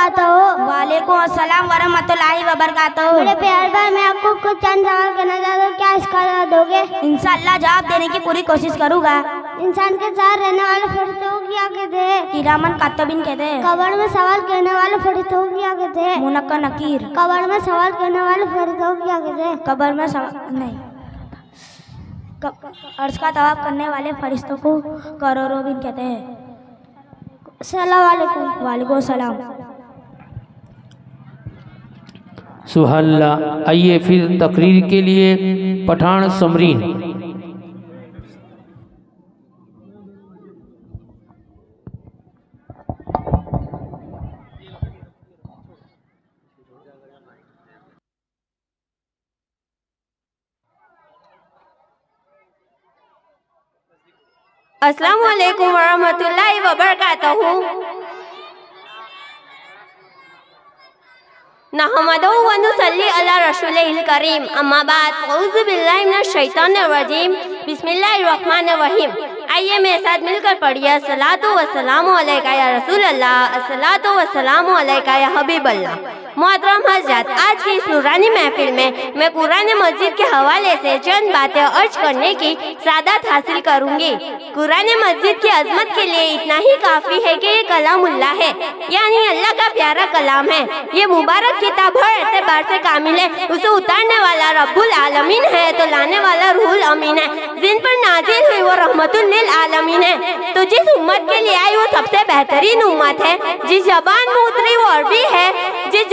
वबरकातुहू। वालेकुम अस्सलाम वरहमतुल्लाहि वबरकातुहू। मेरे प्यारे भाई, मैं आपको कुछ चंद सवाल करना चाहता हूँ, क्या इसका जवाब दोगे? इंशाअल्लाह जवाब देने की पूरी कोशिश करूँगा। इंसान के साथ रहने वाले फरिश्तों को क्या कहते हैं? किरामन कातिबिन कहते हैं। कब्र में सवाल करने वाले फरिश्तों को क्या कहते हैं? मुनक्कर नकीर। कब्र में सवाल करने वाले फरिश्तों को क्या कहते हैं? कब्र में नहीं, अर्श का तवाफ करने वाले फरिश्तों को करोरोबिन कहते हैं। अस्सलाम वालेकुम। वालेकुम सलाम। सुबहानअल्लाह। आइए फिर तकरीर के लिए पठान समरीन। अस्सलामु अलैकुम वरहमतुल्लाहि वबरकातुहू। नहमदुहु व नुसल्ली अला रसूलिल करीम। अम्मा बाद, औज़ु बिल्लाहि मिनश शैतानिर रजीम। बिस्मिल्लाहिर रहमानिर रहीम। आइए मेरे साथ मिलकर पढ़िए। अस्सलातु वस्सलामु अलैका या रसूल अल्लाह, अस्सलातु वस्सलामु अलैका या हबीब अल्लाह। मोहतरम हज़रात, आज की इस नूरानी महफिल में मैं कुरान मस्जिद के हवाले से चंद बातें अर्ज करने की सादत हासिल करूंगी। कुरान मस्जिद की अजमत के लिए इतना ही काफ़ी है कि ये कलामुल्लाह है, यानी अल्लाह का प्यारा कलाम है। ये मुबारक किताब हर एतबार से कामिल है। उसे उतारने वाला रब्बुल आलमीन है तो लाने वाला रूहुल अमीन है। जिन पर नाजिल हुई वो रहमतुल लिल आलमीन है। तो जिस उम्मत के लिए आई वो सबसे बेहतरीन उम्मत है। जिस जबान में उतरी वो अरबी है। जिस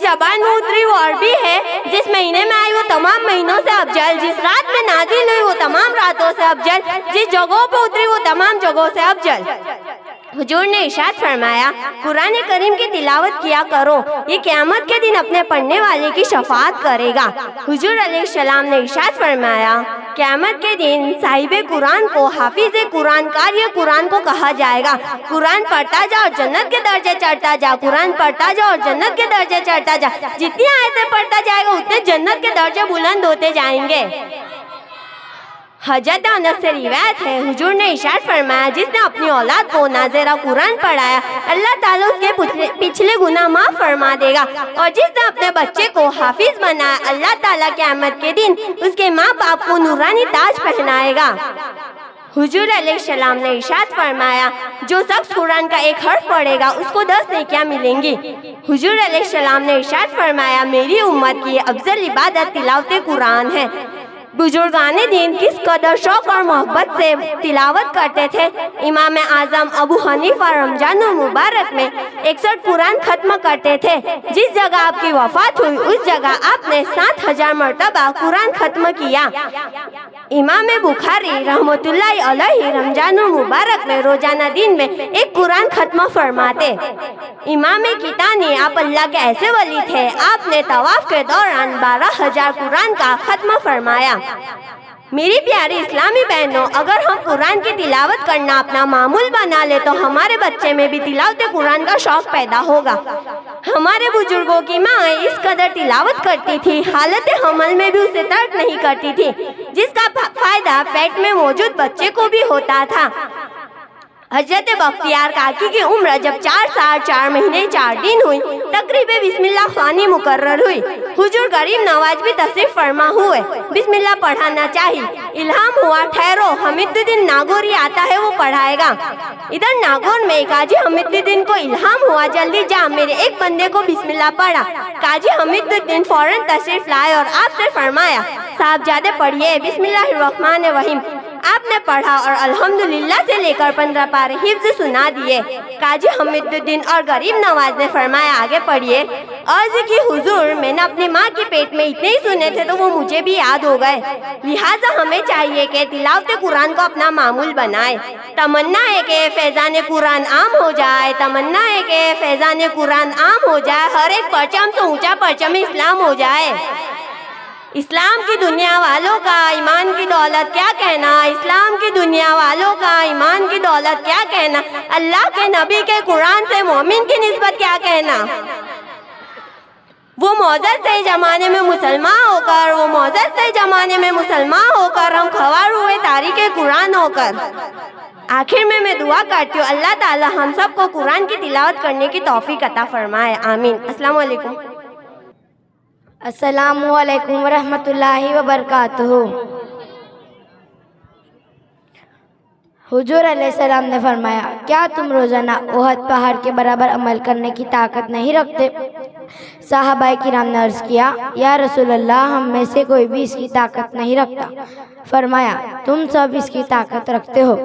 जबान में उतरी वो अरबी है। जिस महीने में आई वो तमाम महीनों से अफजल। जिस रात में नाजिल हुई वो तमाम रातों से अफजल। जिस जगहों पर उतरी वो तमाम जगहों से अफजल। हुजूर ने इरशाद फरमाया, कुरान करीम की तिलावत किया करो, ये क़यामत के दिन अपने पढ़ने वाले की शफाअत करेगा। हुजूर अलैहिस्सलाम ने इरशाद फरमाया, क़यामत के दिन साहिबे कुरान को हाफिज़े कुरान, कारी कुरान को कहा जाएगा। कुरान पढ़ता जा और जन्नत के दर्जे चढ़ता जा। कुरान पढ़ता जा और जन्नत के दर्जे चढ़ता जा। जितनी आयतें पढ़ता जाएगा उतने जन्नत के दर्जे बुलंद होते जाएंगे। हजरत अनस से रिवायत है, हुजूर ने इरशाद फरमाया, जिसने अपनी औलाद को नाज़िरा कुरान पढ़ाया अल्लाह ताला उसके पिछले गुनाह माफ़ फरमा देगा। और जिसने अपने बच्चे को हाफिज बनाया अल्लाह ताला क़यामत के दिन उसके माँ बाप को नूरानी ताज पहनाएगा। हुजूर अलैहिस्सलाम ने इरशाद फरमाया, जो शख्स कुरान का एक हर्फ पढ़ेगा उसको 10 नेकियां मिलेंगी। हुजूर अलैहिस्सलाम ने इरशाद फरमाया, मेरी उम्मत की अफजल इबादत तिलावत कुरान है। बुजुर्गाने दिन किस कदर शौक और मोहब्बत से तिलावत करते थे। इमाम आज़म अबू हनीफा रमजानुल मुबारक में 61 कुरान खत्म करते थे। जिस जगह आपकी वफात हुई उस जगह आपने 7000 मरतबा कुरान खत्म किया। इमाम बुखारी रहमतुल्लाहि अलैहि रमजानुल मुबारक में रोजाना दिन में एक कुरान खत्म फरमाते। इमाम कितानी, आप अल्लाह के ऐसे वली थे, आपने तवाफ के दौरान 12,000 कुरान का खत्म फरमाया। मेरी प्यारी इस्लामी बहनों, अगर हम कुरान की तिलावत करना अपना मामूल बना ले तो हमारे बच्चे में भी तिलावत कुरान का शौक पैदा होगा। हमारे बुजुर्गों की माँ इस कदर तिलावत करती थी, हालत हमल में भी उसे तर्क नहीं करती थी, जिसका फायदा पेट में मौजूद बच्चे को भी होता था। हजरत बख्तियार काकी की उम्र जब 4 साल 4 महीने 4 दिन हुई, तकरीबे बिस्मिल्लाह ख़वानी मुकर्रर हुई। हुजूर गरीब नवाज भी तशरीफ फरमा हुए। बिस्मिल्लाह पढ़ाना चाहिए। इल्हाम हुआ, ठहरो, हमीदुद्दीन नागौरी आता है, वो पढ़ाएगा। इधर नागौर में काजी हमीदुद्दीन को इल्हाम हुआ, जल्दी जा मेरे एक बंदे को बिस्मिल्लाह पढ़ा। काजी हमीदुद्दीन फौरन तशरीफ लाए और आपसे फरमाया, साहबजादे पढ़िए बिस्मिल्लाहिर्रहमानिर्रहीम। आपने पढ़ा और अल्हम्दुलिल्लाह से लेकर 15 पारे हिफ्ज़ सुना दिए। काजी हमीदुद्दीन और गरीब नवाज ने फरमाया, आगे पढ़िए। अर्ज़ की हुजूर, मैंने अपनी माँ के पेट में इतने ही सुने थे तो वो मुझे भी याद हो गए। लिहाजा हमें चाहिए कि तिलावत कुरान को अपना मामूल बनाए। तमन्ना है कि फैज़ान कुरान आम हो जाए। तमन्ना है कि फैज़ान कुरान आम हो जाए। हर एक परचम से ऊंचा परचम इस्लाम हो जाए। इस्लाम की दुनिया वालों का ईमान की दौलत क्या कहना। इस्लाम की दुनिया वालों का ईमान की दौलत क्या कहना। अल्लाह के नबी के कुरान से मोमिन की निस्बत क्या कहना। वो मौजूद से जमाने में मुसलमान होकर, वो मौजूद से जमाने में मुसलमान होकर हम खवार हुए तारीख़ कुरान होकर। आखिर में मैं दुआ करती हूँ अल्लाह ताला हम सबको कुरान की तिलावत करने की तौफीक अता फरमाए, आमीन। अस्सलाम वालेकुम। अस्सलामु अलैकुम वरहमतुल्लाहि वबरकातुहू। हुजूर अलैहिस्सलाम ने फरमाया, क्या तुम रोज़ाना ओहद पहाड़ के बराबर अमल करने की ताकत नहीं रखते? साहबाए किराम ने अर्ज़ किया, या रसूल अल्लाह, हम में से कोई भी इसकी ताकत नहीं रखता। फरमाया, तुम सब इसकी ताकत रखते हो।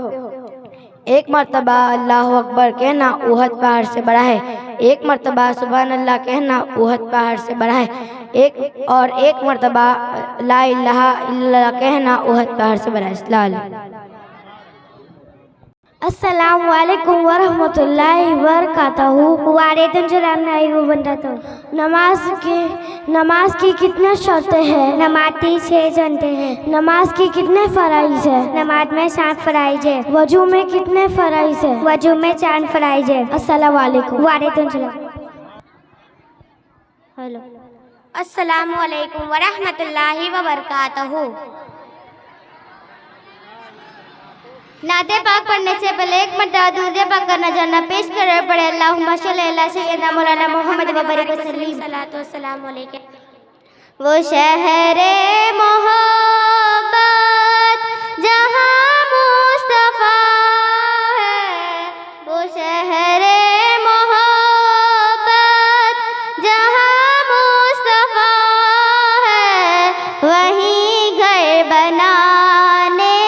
एक मर्तबा अल्लाहु अकबर कहना ओहद पहाड़ से बड़ा है, एक मर्तबा सुबहान अल्लाह कहना ओहद पहाड़ से बड़ा है, एक मर्तबा ला इलाहा इल्लल्लाह कहना ओहद पहाड़ से बड़ा है। अस्सलाम वालेकुम वरहमतुल्लाहि वबरकातुहू। वालेकुम सलाम वबरकातुहू। नमाज की कितने शर्तें हैं? नमाज की 6 घंटे हैं। नमाज की कितने फराइज है? नमाज में 7 फराइज है। वजू में कितने फराइज है? वजू में 4 फराइज है। अस्सलाम वालेकुम। वालेकुम सलाम। हेलो। अस्सलाम वालेकुम वरहमतुल्लाहि वबरकातुहू। नाते पाक पढ़ने से पहले एक मरतबा दुरूद पाक का नजराना पेश करना पड़े। अल्लाहुम्मा सल्ली अला सय्यिदना मौलाना मुहम्मद व बारिक वसल्लिम। सलातो वस्सलाम अलैका। वो शहरे मोहब्बत जहाँ मुस्तफा है, वो शहरे मोहब्बत जहाँ मुस्तफा है, वहीं घर बनाने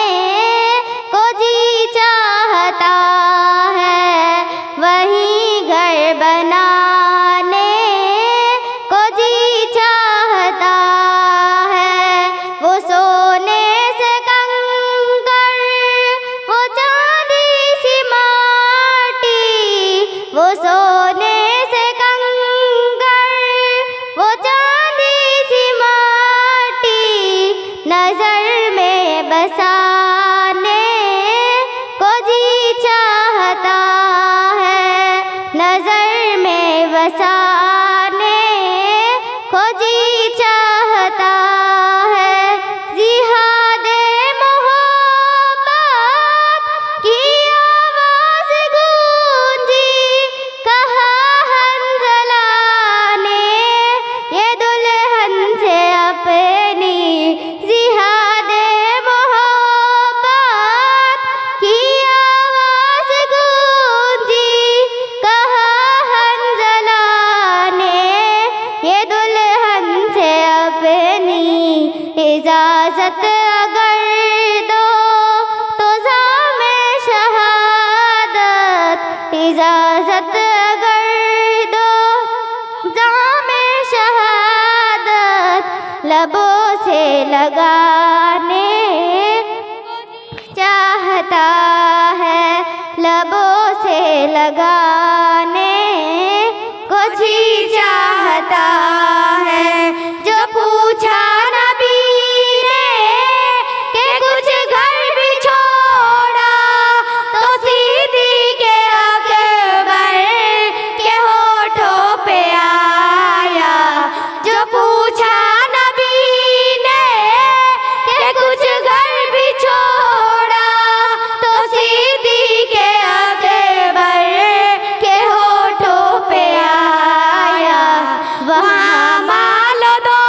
वही घर बनाने को जी चाहता है। वो सोने से कंकर, वो चांदी सी माटी, वो सोने से कंकर, वो चांदी सी माटी, नजर में बसाने को जी चाहता है, नजर में बसाने को जी चाहता है। जिहादे मोहब्बत की आवाज गूंजी, कहा हंज़ला ने ये दुल्हन से अपनी। जिहादे मोहब्बत की आवाज गूंजी, कहा हंज़ला ने ये दुल्हन से अपनी। इजाज़त अगर दो तो ज़ामे शहादत, इजाज़त अगर दो ज़ामे शहादत, लबों से लगाने चाहता है, लबों से लगाने को जी चाहता है। जो पूछा नबी ने कि कुछ घर भी छोड़ा, तो सिद्दीक़ अकबर के होठों पे आया। जो पूछा नबी ने कि कुछ घर भी छोड़ा, तो सिद्दीक़ अकबर के होठों पे आया। वहाँ मालो दो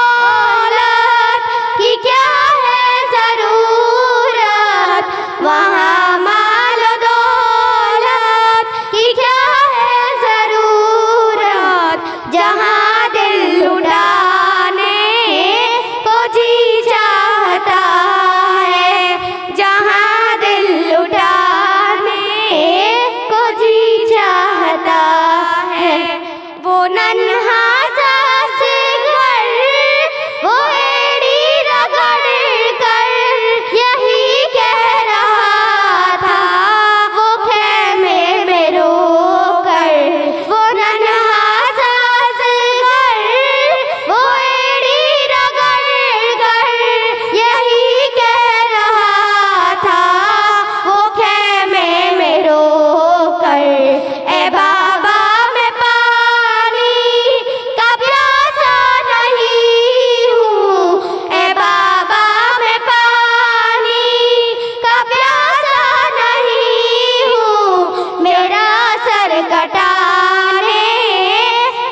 कटाने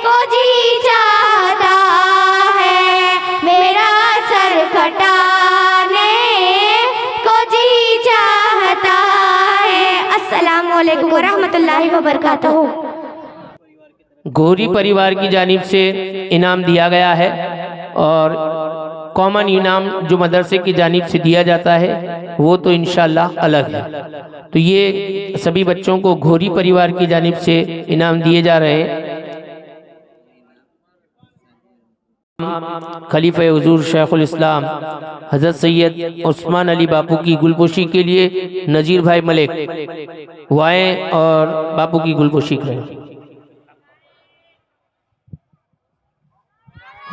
को जी चाहता है, मेरा सर कटाने को जी चाहता है। अस्सलाम वालेकुम वरहमतुल्लाहि वबरकातुहू। घोरी परिवार की जानिब से इनाम दिया गया है और कॉमन इनाम जो मदरसे की जानिब से दिया जाता है वो तो इंशाल्लाह अलग है। तो ये सभी बच्चों को घोरी परिवार की जानिब से इनाम दिए जा रहे हैं। खलीफा हुजूर शेखुल इस्लाम हज़रत सैयद उस्मान अली बापू की गुलपोशी के लिए नज़ीर भाई मलिक वाएं और बापू की गुलपोशी करें।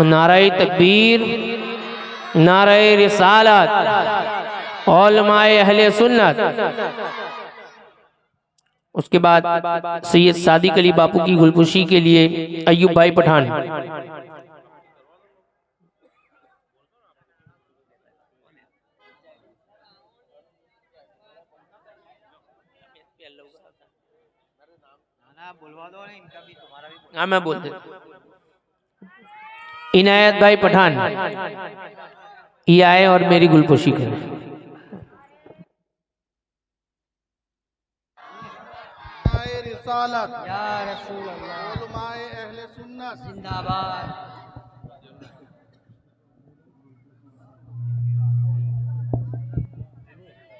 नाराए तकबीर, नाराए रिसालत, उलमाए अहले सुन्नत। उसके बाद सैयद सादिक अली बापू की गुलपोशी के लिए अय्यूब भाई पठान। हाँ मैं बोल देता। इनायत भाई पठान ये आए और मेरी गुलपोशी करें। रिसालत या रसूल अल्लाह, उलमाए अहले सुन्नत जिंदाबाद।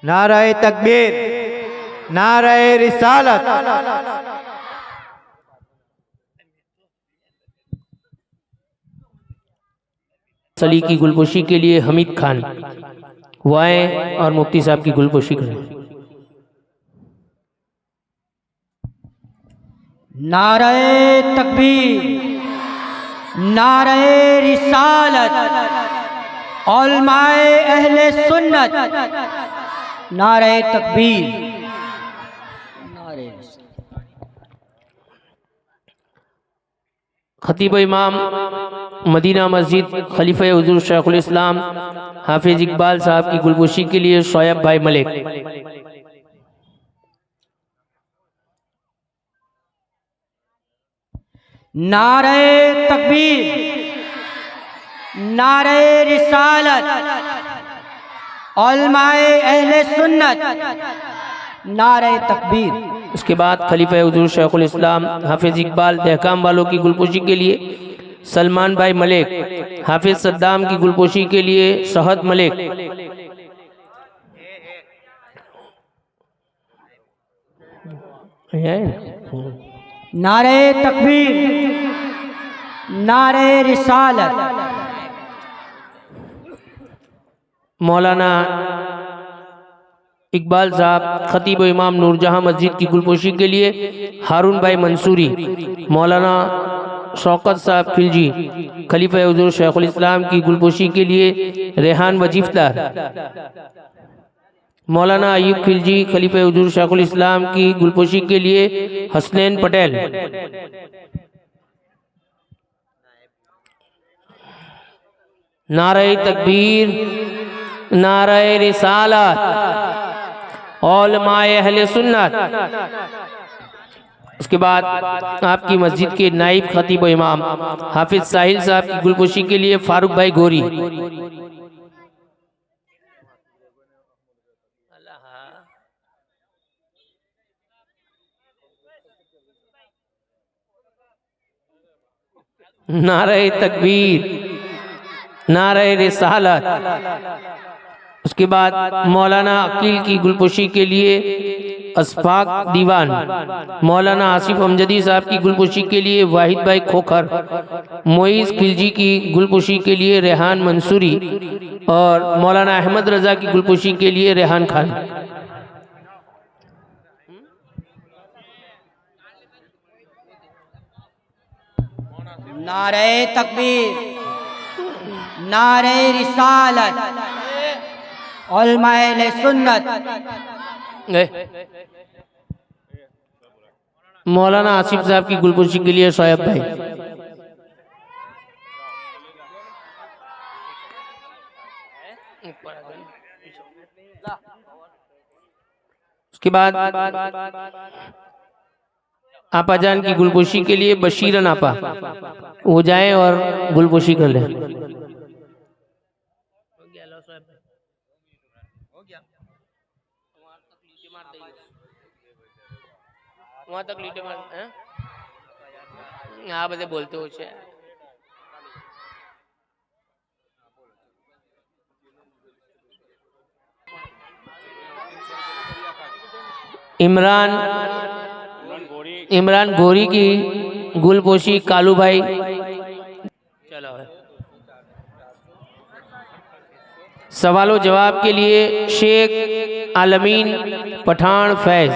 नाराए तकबीर, नाराए रिसालत। सली की गुलपोशी के लिए हमीद खान वाएं और मुफ्ती साहब की गुलपोशी करें। नाराए तकबीर, नाराए रिसालत, उलमाए अहले सुन्नत, नाराए तकबीर, नाराए खतीब इमाम मदीना मस्जिद खलीफा हुजूर शेखुल इस्लाम हाफिज इकबाल साहब की गुलपोशी के लिए शोएब भाई मलिक। नाराए तकबीर, नाराए रिसालत, उलमाए अहले सुन्नत, नाराए तकबीर। उसके बाद खलीफा हुजूर शेखुल इस्लाम हाफिज इकबाल दहकाम वालों की गुलपोशी के लिए सलमान भाई मलिक, हाफिज सद्दाम की गुलपोशी के लिए शहद मलिक। नारे तकबीर, नारे रिसालत। मौलाना इकबाल साहब खतीब इमाम नूरजहां मस्जिद की गुलपोशी के लिए हारून भाई मंसूरी। मौलाना शौकत साहब खिलजी खलीफा हुजूर शेखुल इस्लाम की गुलपोशी के लिए रेहान वजीफदार। मौलाना अयूब खिलजी खलीफा हुजूर शेखुल इस्लाम की गुलपोशी के लिए हसनैन पटेल। नारे तकबीर, नारे रिसालत, उलमाए अहले सुन्नत। उसके बाद आपकी मस्जिद के नाइब खतीब इमाम हाफिज साहिल साहब की गुलपोशी के लिए फारूक भाई गोरी। नारे तकबीर, नारे रिसालत। उसके बाद मौलाना अकील की गुलपोशी के लिए असफाक दीवान। मौलाना आसिफ अमजदी साहब की गुलपोशी के लिए वाहिद भाई खोखर। मोइज खिलजी की गुलपोशी के लिए रेहान मंसूरी और मौलाना अहमद रजा की गुलपोशी के लिए रेहान खान। नारे तकबीर, नारे रिसालत, उलमाए अहले सुन्नत। मौलाना आसिफ साहब की गुलपोशी के लिए शोएब भाई। उसके बाद आपा जान की गुलपोशी के लिए बशीरन आपा वो जाएं और गुलपोशी कर लें। वहाँ तक लीटे मार हैं? हाँ बदे बोलते हो छे। इमरान गोरी की गुलपोशी कालू भाई। चलो सवालों जवाब के लिए शेख आलमीन पठान फैज।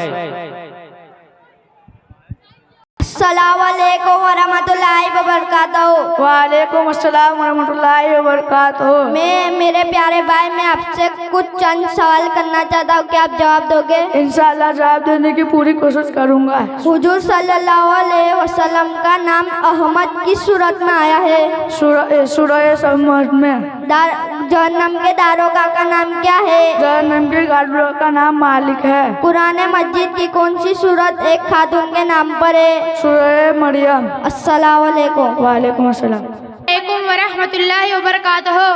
अस्सलामुअलैकुम वरहमतुल्लाहि वबरकातुहू। वालेकुम अस्सलाम वरहमतुल्लाहि वबरकातुहू। मैं मेरे प्यारे भाई मैं आपसे कुछ चंद सवाल करना चाहता हूँ, क्या आप जवाब दोगे? इंशाअल्लाह जवाब देने की पूरी कोशिश करूँगा। हुजूर सल्लल्लाहु अलैहि वसल्लम का नाम अहमद किस सूरत में आया है? सूरह समद में। जहन्नम के दारोगा का नाम क्या है? जहन्नम के दारोगा का नाम मालिक है। कुरान मस्जिद की कौन सी सूरत एक खातून के नाम पर है? सूरह मरियम। अस्सलाम वालेकुम। वालेकुम अस्सलाम वरहमतुल्लाहि वबरकातुहू।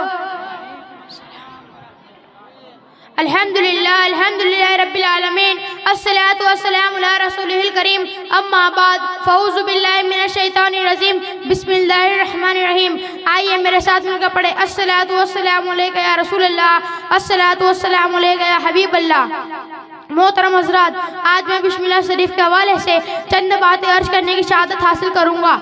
अल्हम्दुलिल्लाह अल्हम्दुलिल्लाह रब्बिल आलमीन अस्सलातु वस्सलामु अला रसूलिहिल करीम अम्मा बाद फऊज़ु बिल्लाहि मिनश शैतानिर रजीम बिस्मिल्लाहिर रहमानिर रहीम। आइए मेरे साथ मिलकर पढ़े अस्सलातु वस्सलामु अलैका या रसूलल्लाह अस्सलातु वस्सलामु अलैका या हबीबल्लाह। मोहतरम हज़रात, आज मैं बिस्मिल्लाह शरीफ के हवाले से चंद बातें अर्ज करने की शहादत हासिल करूँगा।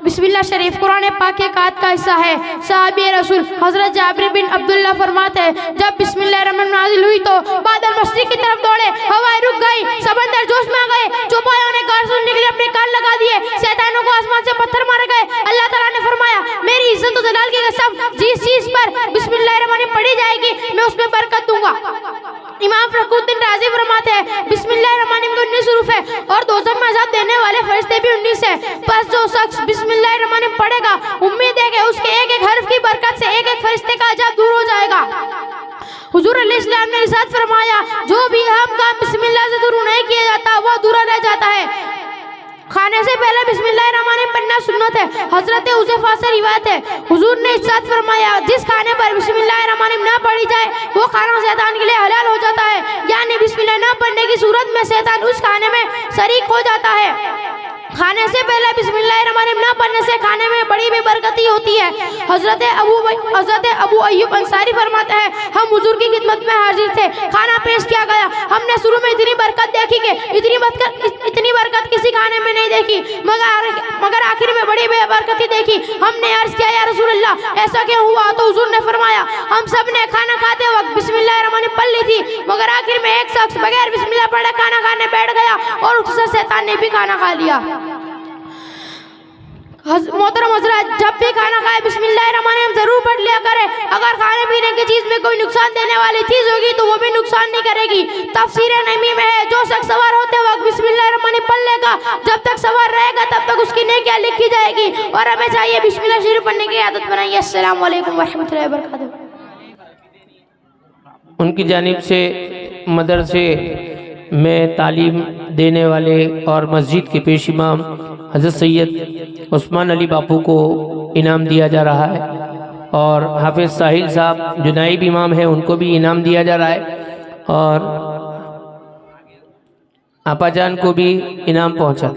बिस्मिल्लाह शरीफ कुरान पाक के कात का हिस्सा है। साहबी रसूल हज़रत जाबिर बिन अब्दुल्लाह फरमाते हैं, जब बिस्मिल्लाह रहमान नाजिल हुई तो बादल मशरिक़ की तरफ दौड़े, हवाएं रुक गई, समंदर जोश में आ गए, चौपायों ने गान सुनने के लिए अपने कान लगा दिए, शैतानों को आसमान से पत्थर मारे गए। अल्लाह ताला ने फरमाया, मेरी इज्जत और जलाल की कसम, जिस चीज पर बिस्मिल्लाह रहमान पढ़ी जाएगी मैं उसमें बरकत दूंगा। इमाम फखरुद्दीन राजी फरमाते हैं, बिस्मिल्लाह रहमान के 19 हरूफ है और दोज़ख में अज़ाब देने वाले फरिश्ते भी 19 है। बस जो शख्स बिस्मिल्लाह रहमान पढ़ेगा, उम्मीद है कि उसके एक एक हर्फ की बरकत से एक एक फरिश्ते का अज़ाब दूर हो जाएगा। हुजूर अलैहिस्सलाम ने इरशाद फरमाया, जो भी अहम काम बिस्मिल्लाह से शुरू नहीं किया जाता वो अधूरा रह जाता है। खाने से पहले बिस्मिल्लाहिर्रहमानिर्रहीम पढ़ना सुन्नत है। हजरत हुज़ैफा से रिवायत है, हुजूर ने इरशाद फरमाया, जिस खाने पर बिस्मिल्लाहिर्रहमानिर्रहीम ना पढ़ी जाए वो खाना शैतान के लिए हलाल हो जाता है, यानी बिस्मिल्लाह ना पढ़ने की सूरत में शैतान उस खाने में शरीक हो जाता है। खाने से पहले बिस्मिल्लाहिर्रहमानिर्रहीम ना पढ़ने से खाने में बड़ी बेबरकती होती है। हजरत अबू अय्यूब अंसारी फरमाते हैं, हम हुजूर की खिदमत में हाजिर थे, खाना पेश किया गया, हमने शुरू में इतनी बरकत देखी कि इतनी बरकत किसी खाने में नहीं देखी, मगर आखिर में बड़ी बेबरकती देखी। हमने अर्ज किया, या रसूल अल्लाह ऐसा क्यों हुआ? तो हुजूर ने फरमाया, हम सब ने खाना खाते वक्त बिस्मिल्लाहिर्रहमानिर्रहीम पढ़ ली थी, मगर आखिर में एक शख्स बगैर बिस्मिल्लाह पढ़े खाना खाने बैठ गया और उससे शैतान ने भी खाना खा लिया। मोहतरम हज़रात, जब भी खाना खाए बिस्मिल्लाहिर्रहमानिर्रहीम जरूर पढ़ लिया करें। अगर खाने पीने की चीज़ में कोई नुकसान देने वाली चीज़ होगी तो वो भी नुकसान नहीं करेगी। तफसीर नमी में है, जो शख्स सवार होते वक्त बिस्मिल्लाहिर्रहमानिर्रहीम पढ़ लेगा, जब तक सवार रहेगा तब तक उसकी नेकियां लिखी जाएगी। और हमें चाहिए बिस्मिल्लाह शरीफ पढ़ने की आदत बनाइए। अस्सलाम वालेकुम वरहमतुल्लाहि वबरकातुहू। उनकी जानिब से मदरसे में तालीम देने वाले और मस्जिद के पेश इमाम हज़रत सैयद उस्मान अली बापू को इनाम दिया जा रहा है, और हाफिज़ साहिल साहब जो नाइब इमाम हैं उनको भी इनाम दिया जा रहा है, और आपाजान को भी इनाम पहुँचा।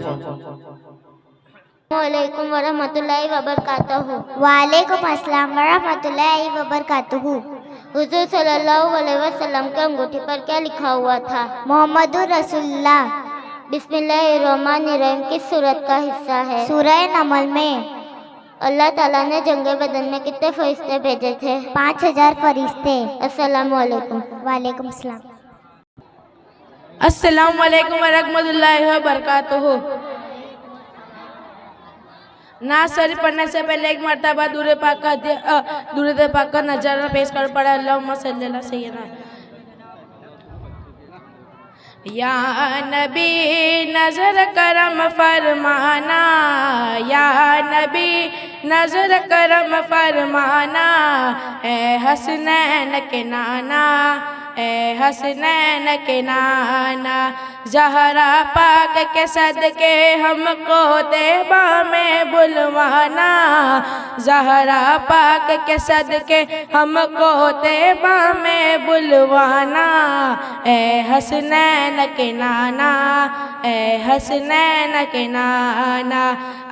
वालेकुम वरहमतुल्लाहि वबरकातुहू। वालेकुम अस्सलाम वरहमतुल्लाहि वबरकातुहू। हुजूर सल्लल्लाहु अलैहि वसल्लम के अंगूठी पर क्या लिखा हुआ था? मोहम्मदुर रसूलुल्लाह। बिस्मिल्लाहिर्रहमानिर्रहीम किस सूरत का हिस्सा है? सूरह नमल में। अल्लाह ताला ने जंगे बदन में कितने फरिश्ते भेजे थे? 5000 फरिश्ते। अस्सलाम वालेकुम। वालेकुम अस्सलाम। अस्सलाम वालेकुम वरहमतुल्लाहि वबरकातुहू। नाज शरीफ पढ़ने से पहले एक मरतबा दूर पाक का नजारा पेश कर पड़ा। अल्लाहुम्मा सल्ली अला सय्यिदना या नबी नजर करम फरमाना, या नबी नजर करम फरमाना, ए हसनैन के नाना, ए हसनैन के नाना, ज़हरा पाक के सदके हमको तैबा में बुलवाना, ज़हरा पाक के सदके हमको तैबा में बुलवाना। ए हसनैन के नाना, ए हसनैन के नाना,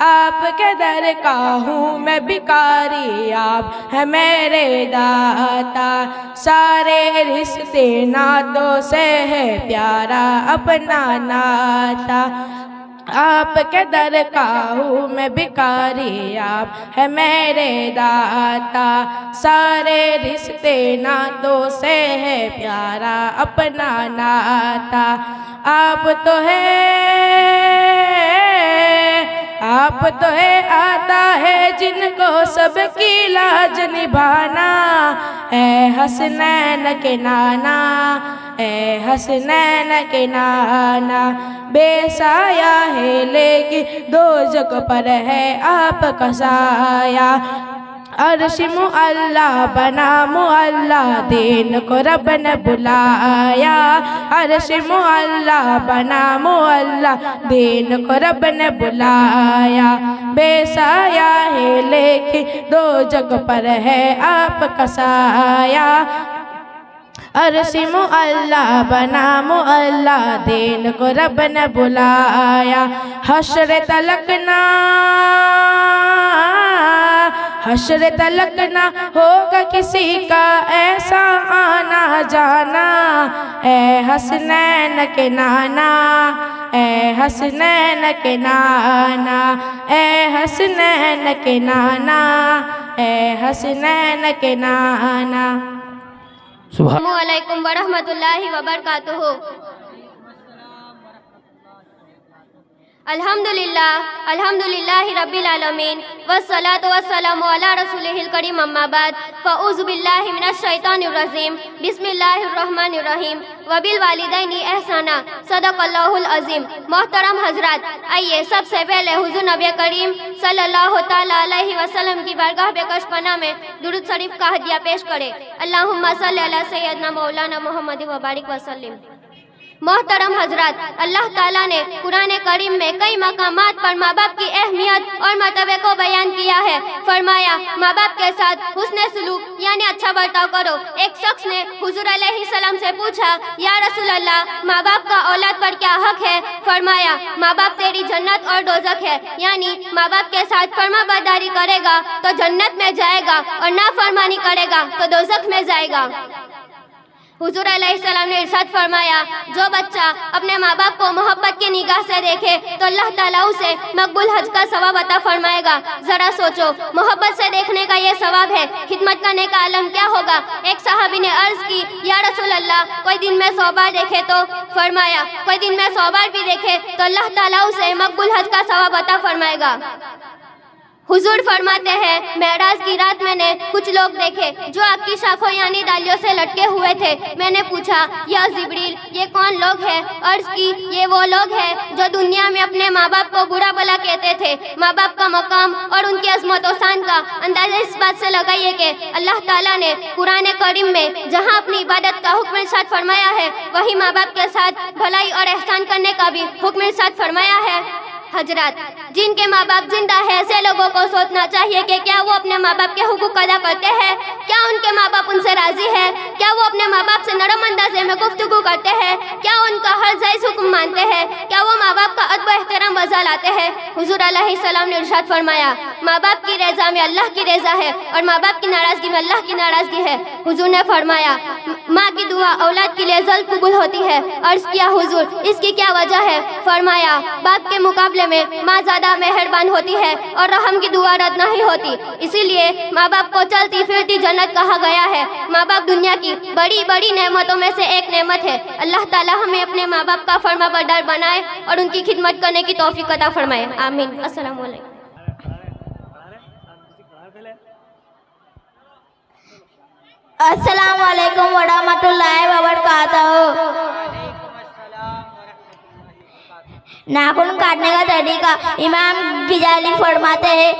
आपके दर का हूँ मैं भिखारी, आप है मेरे दाता। सारे रिश्ते नातों से है प्यारा अपना नाता, आपके दर का हूँ मैं भिखारी, आप है मेरे दाता। सारे रिश्ते नातों से है प्यारा अपना नाता। आप तो है आता है जिनको सबकी लाज निभाना। ए हसनैन के नाना, ए हसनैन के नाना, बेसाया है लेकिन दोज़ख पर है आपका साया। अर्श मुअल्ला बना मुअल्ला, दीन को रब ने बुलाया। अर्श मुअल्ला बना मुअल्ला, दीन को रब ने बुलाया। बेसाया है लेकिन दोज़ख पर है आपका साया। अर्श मुअल्ला बना मुअल्ला, दीन को रब ने बुलाया। हश्र तलक ना होगा किसी का ऐसा आना जाना। ए हसनैन के नाना, ए हसनैन के नाना, ए हसनैन के नाना, ए हसनैन के नाना। अस्सलामुअलैकुम वरहमतुल्लाहि वबरकातुहू। अल्हम्दुलिल्लाह अल्हम्दुलिल्लाहि रब्बिल आलमीन वस्सलातु वस्सलामु अला रसूलिहिल करीम, अम्मा बाद, फ़अऊज़ु बिल्लाहि मिनश शैतानिर रजीम, बिस्मिल्लाहिर रहमानिर रहीम, वबिल वालिदैनि एहसाना, सदक़ल्लाहुल अज़ीम। मोहतरम हज़रात, आइए सबसे पहले हुज़ूर नबी करीम सल्लल्लाहु तआला अलैहि वसल्लम की बारगाह बेकशपना में दुरूद शरीफ का हदिया पेश करें। अल्लाहुम्मा सल्लि अला सय्यदना मौलाना मुहम्मद व बारिक वसल्लिम। मोहतरम हजरात, अल्लाह ताला ने कुरान करीम में कई मकामात पर माँ बाप की अहमियत और मर्तबे को बयान किया है। फरमाया, माँ बाप के साथ हुस्न सलूक यानी अच्छा बर्ताव करो। एक शख्स ने हुजूर अलैहिस्सलाम से पूछा, या रसूल अल्लाह, माँ बाप का औलाद पर क्या हक है? फरमाया, माँ बाप तेरी जन्नत और दोज़ख है, यानी माँ बाप के साथ फरमाबरदारी करेगा तो जन्नत में जाएगा और नाफरमानी करेगा तो दोज़ख में जाएगा। हुजूर अलैहिस्सलाम ने इरशाद फरमाया, जो बच्चा अपने माँ बाप को मोहब्बत की निगाह से देखे तो अल्लाह ताला उसे मकबूल हज का सवाब अता फरमाएगा। जरा सोचो, मोहब्बत से देखने का ये सवाब है, खिदमत करने का आलम क्या होगा। एक सहाबी ने अर्ज की, या रसूल अल्लाह, कोई दिन में 100 बार देखे तो? फरमाया, कोई दिन में 100 बार भी देखे तो अल्लाह ताला उसे मकबूल हज का सवाब अता फरमाएगा। हुजूर फरमाते हैं, मेराज की रात मैंने कुछ लोग देखे जो आग की शाखों यानी डालियों से लटके हुए थे। मैंने पूछा, या जिब्रील, ये कौन लोग हैं? अर्ज की, ये वो लोग हैं जो दुनिया में अपने माँ बाप को बुरा भला कहते थे। माँ बाप का मकाम और उनकी अज़मत और शान का अंदाजा इस बात से लगाइए कि अल्लाह ताला ने कुरान करीम में जहाँ अपनी इबादत का हुक्म इरशाद फरमाया है, वही माँ बाप के साथ भलाई और एहसान करने का भी हुक्म इरशाद फरमाया है। हजरात, जिनके माँ बाप जिंदा है ऐसे लोगों को सोचना चाहिए कि क्या वो अपने माँ बाप के हुकूक अदा करते हैं, क्या उनके माँ बाप उनसे राजी है, क्या वो अपने माँ बाप से नरम अंदाजे में गुफ्तगू करते हैं, क्या उनका हर जायज़ हुक्म मानते हैं, क्या वो माँ बाप का अदब एहतराम बजा लाते हैं। हुजूर अलैहिस्सलाम ने इरशाद फरमाया, माँ बाप की रज़ा में अल्लाह की रज़ा है और माँ बाप की नाराज़गी में अल्लाह की नाराज़गी है। हुजूर ने फरमाया, माँ की दुआ औलाद के लिए जल्द कबूल होती है। अर्ज़ किया, हुजूर इसकी क्या वजह है? फरमाया, बाप के मुकाबले में माँ ज़्यादा मेहरबान होती है और रहम की दुआ रद्द नहीं होती, इसीलिए माँ बाप को चलती फिरती जन्नत कहा गया है। माँ बाप दुनिया की बड़ी बड़ी नेमतों में से एक नेमत है। अल्लाह ताला हमें अपने माँ बाप का फरमाबरदार बनाए और उनकी खिदमत करने की तौफीक अता फरमाए। आमीन। अस्सलामु अलैकुम। अस्सलामु अलैकुम वरहमतुल्लाहि वबरकातुहू। नाखून काटने का तरीका, इमाम गिजाली फरमाते हैं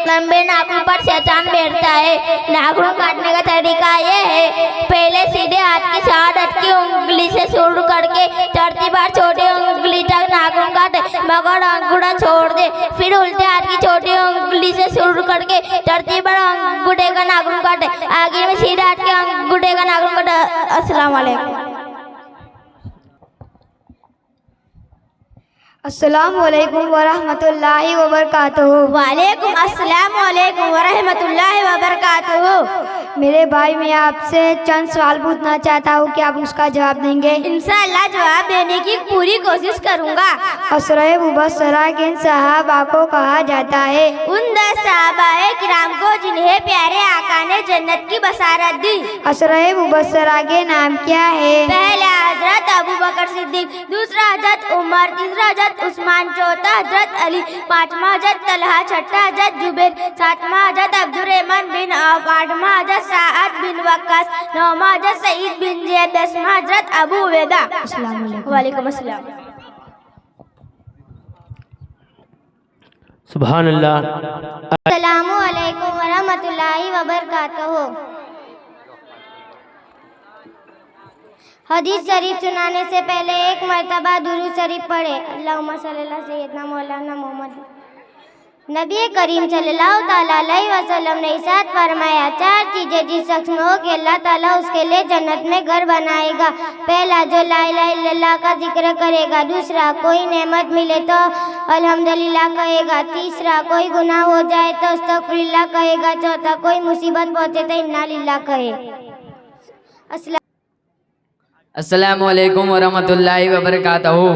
लंबे नाखून पर शैतान बैठता है। नाखून काटने का तरीका ये है, पहले सीधे हाथ की 7 अटकी उंगली से शुरू करके तरतीबार छोटी उंगली तक नाखून काटे मगर अंगूठा छोड़ दे, फिर उल्टे हाथ की छोटी उंगली से शुरू करके तरतीबार अंगूठे का नाखून काटे, आगे में सीधे हाथ के अंगूठे का नाखून काटे। अस्सलाम वालेकुम। अस्सलामुअलैकुम वरहमतुल्लाहि वबरकातुहू। वालेकुम अस्सलाम वालेकुम वरहमतुल्लाहि वबरकातुहू। मेरे भाई, मैं आपसे चंद सवाल पूछना चाहता हूँ, क्या आप उसका जवाब देंगे? इंशाअल्लाह जवाब देने की पूरी कोशिश करूँगा। असरे मुबस्सरा किन सहाबा को कहा जाता है? उन 10 सहाबाए किराम को जिन्हें प्यारे आका ने जन्नत की बसारत दी। असरे मुबस्सरा के नाम क्या है? पहला हजरत अबू बकर सिद्दीक, दूसरा हजरत उमर, तीसरा हजरत उस्मान, चौथा हजरत अली, पांचवा हजरत तलहा, छठा हजरत जुबैर, सातवां हजरत अब्दुर्रहमान बिन औफ, आठवां हजरत साअद बिन वक्कास, नौवां हजरत सईद बिन ज़ैद, 10वां हजरत अबू उबैदा। अस्सलाम वालेकुम। वालेकुम अस्सलाम। सुभान अल्लाह। अस्सलामु अलैकुम वरहमतुल्लाहि वबरकातुहू। हदीस शरीफ सुनाने से पहले एक मर्तबा दुरूद शरीफ पढ़े। अल्लाहुम्मा सल्ली अला सय्यदना मौलाना मोहम्मद। नबी करीम सल्लल्लाहु ताला अलैहि वसल्लम ने इरशाद फरमाया, 4 चीज़ें जिस शख्स में हो कि अल्लाह ताला उसके लिए जन्नत में घर बनाएगा। पहला, जो ला इलाहा इल्लल्लाह का जिक्र करेगा। दूसरा, कोई नेमत मिले तो अल्हम्दुलिल्लाह कहेगा। तीसरा, कोई गुनाह हो जाए तो अस्तगफिरुल्लाह कहेगा। चौथा, कोई मुसीबत पहुँचे तो इन्ना लिल्लाह कहे। अस्सलामु अलैकुम वरहमतुल्लाहि वबरकातुहू।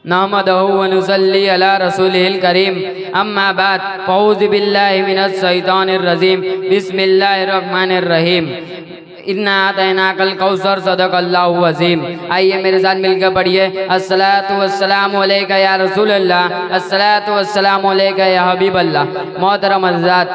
नहमदहु व नुसल्ली अला रसूलिहिल करीम, अम्मा बाद, फ़ऊज़ु बिल्लाहि मिनश शैतानिर रजीम, बिस्मिल्लाहिर रहमानिर रहीम। इन्ना अतैनाकल कौसर, सदक़ल्लाहु अज़ीम। आइए मेरे साथ मिलकर पढ़िए। अस्सलातु वस्सलामु अलैका या रसूल अल्लाह, अस्सलातु वस्सलामु अलैका या हबीब अल्लाह। मोहतरम हज़रात,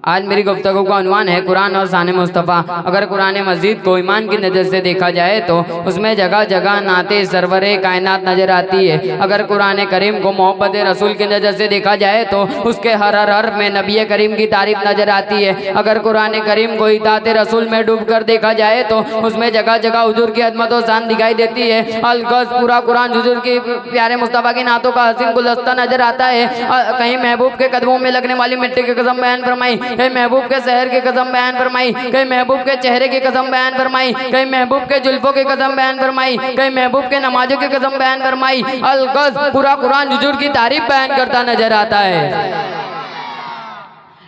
आज मेरी गुफ्तगू का उन्वान है कुरान और शान मुस्तफ़ा। अगर कुरान मजीद को ईमान की नज़र से देखा जाए तो उसमें जगह जगह नाते सरवरे कायनात नज़र आती है। अगर कुरान करीम को मोहब्बत रसूल की नज़र से देखा जाए तो उसके हर हर्फ में नबी करीम की तारीफ नज़र आती है। अगर कुरान करीम को इताअत रसूल में डूब कर देखा जाए तो उसमें जगह जगह हुजूर की अज़मत और शान दिखाई देती है। अलगज़ पूरा कुरान हुजूर की प्यारे मुस्तफ़ा की नातों का हसीन गुलदस्ता नज़र आता है। कहीं महबूब के कदमों में लगने वाली मिट्टी की कसम बयान फरमाई, कहीं महबूब के शहर की कसम बयान फरमाई, कहीं महबूब के चेहरे की कसम बयान फरमाई, कहीं महबूब के जुल्फों की कसम बयान फरमाई, कहीं महबूब के नमाजों की कसम बयान फरमाई। अलगज़ पूरा कुरान हुजूर की तारीफ बयान करता नजर आता है।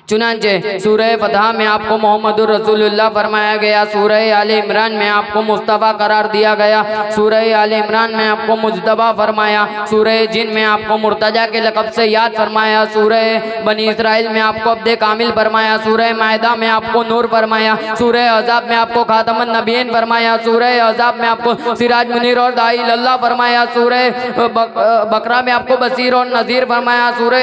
चुनांचे सूरह फतह में आपको मोहम्मदुर रसूलुल्लाह फरमाया गया, सूरह आले इमरान में आपको मुस्तफ़ा करार दिया गया, सूरह आले इमरान में आपको मुज्तबा फरमाया, सूरह जिन में आपको मुर्तजा के लक़ब से याद फरमाया, सूरह बनी इसराइल में आपको अब्दे कामिल फरमाया, सूरह मायदा में आपको नूर फरमाया, सूरह अज़ाब में आपको खातमुन नबिय्यीन फरमाया, सूरह अज़ाब में आपको सिराज मुनीर और दाई इल्लल्लाह फरमाया, सूरह बकरा में आपको बसीर और नज़ीर फरमाया, सूरह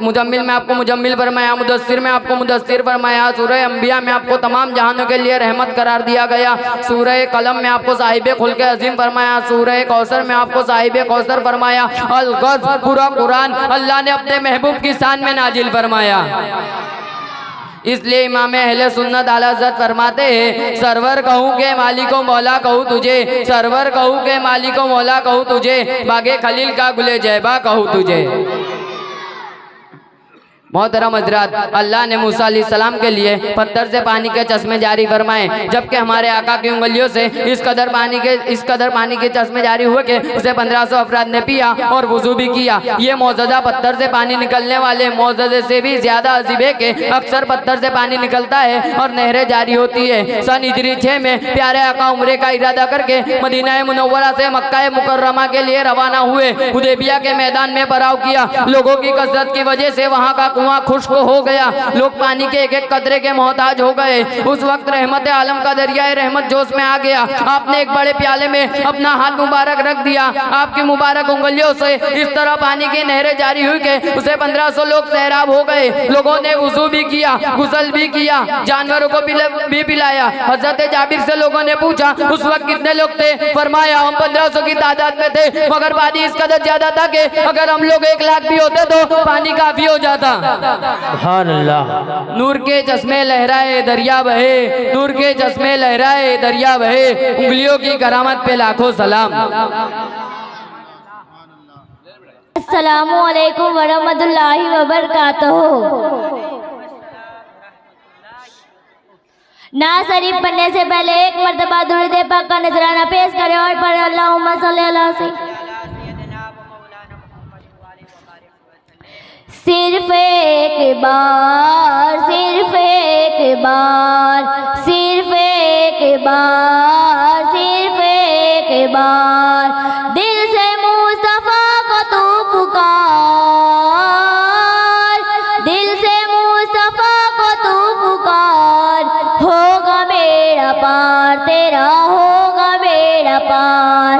मुजम्मिल में आपको मुजम्मिल फरमाया, मुदस्सिर में आपको मुदस्सिर फरमाया, सूरह अंबिया में आपको तमाम जहानों के लिए रहमत करार दिया गया, सूरह कलम में आपको साहिब खुल्क़ अज़ीम फरमाया, सूरह कौसर में आपको साहिब कौसर फरमाया। अलगज़ पूरा कुरान अल्लाह ने अपने महबूब की शान में नाजिल फरमाया। इसलिए इमाम अहले सुन्नत आला हज़रत फरमाते हैं, सरवर कहूँ के मालिको मौला कहूँ तुझे, सरवर कहूँ के मालिको मौला कहूँ तुझे, बागे खलील का गुले जैबा कहूँ तुझे। मोहतरम हज़रात, अल्लाह ने मूसा अलैहिस्सलाम के लिए पत्थर से पानी के चश्मे जारी फरमाए, जबकि हमारे आका की उंगलियों से इस कदर पानी के चश्मे जारी हुए कि उसे 1500 अफराद ने पिया और वुज़ू भी किया। ये मौजज़ा पत्थर से पानी निकलने वाले मौजज़े से भी ज़्यादा अजीब है कि अक्सर पत्थर से पानी निकलता है और नहरें जारी होती है। सन हिजरी 6 में प्यारे आका उम्रे का इरादा करके मदीना मुनव्वरा से मक्का मुकर्रमा के लिए रवाना हुए। हुदैबिया के मैदान में पड़ाव किया। लोगों की कसरत की वजह से वहाँ का कुआं खुश्क हो गया, लोग पानी के एक एक कतरे के मोहताज हो गए। उस वक्त रहमत आलम का दरिया रहमत जोश में आ गया। आपने एक बड़े प्याले में अपना हाथ मुबारक रख दिया, आपकी मुबारक उंगलियों से इस तरह पानी की नहरें जारी हुई कि उसे 1500 लोग सैराब हो गए। लोगों ने वुजू भी किया, गुसल भी किया, जानवरों को भी पिलाया। हजरत जाबिर से लोगों ने पूछा उस वक्त कितने लोग थे? फरमाया हम 1500 की तादाद में थे, मगर पानी इस कदर ज्यादा था कि अगर हम लोग 1 लाख भी होते तो पानी काफी हो जाता। सुभान अल्लाह। नूर के चश्मे लहराए दरिया बहे, नूर के चश्मे लहराए दरिया बहे, उंगलियों की करामत पे लाखों सलाम। अस्सलामु अलैकुम वरहमतुल्लाहि वबरकातुहू। ना शरीफ पढ़ने से पहले एक मर्तबा दुरूद पाक का नजराना पेश करें और पढ़े अल्लाहुम्मा सल्ली अला सिर्फ एक बार, सिर्फ एक बार, सिर्फ एक बार, सिर्फ एक बार दिल से मुस्तफा को तू पुकार, दिल से मुस्तफा को तू पुकार, होगा बेड़ा पार तेरा, होगा बेड़ा पार,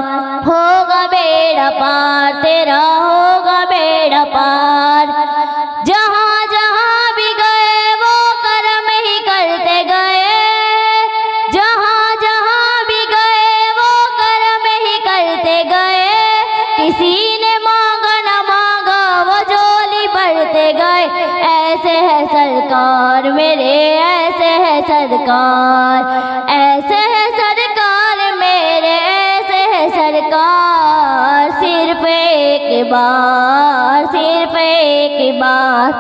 होगा बेड़ा पार तेरा, होगा बेड़ा पार। जहाँ जहाँ भी गए वो करम ही करते गए, जहाँ जहाँ भी गए वो करम ही करते गए। किसी ने मांगा न मांगा वो झोली भरते गए। ऐसे है सरकार मेरे, ऐसे है सरकार, ऐसे है सरकार मेरे, ऐसे है सरकार। सिर्फ एक बार, सिर्फ एक बार,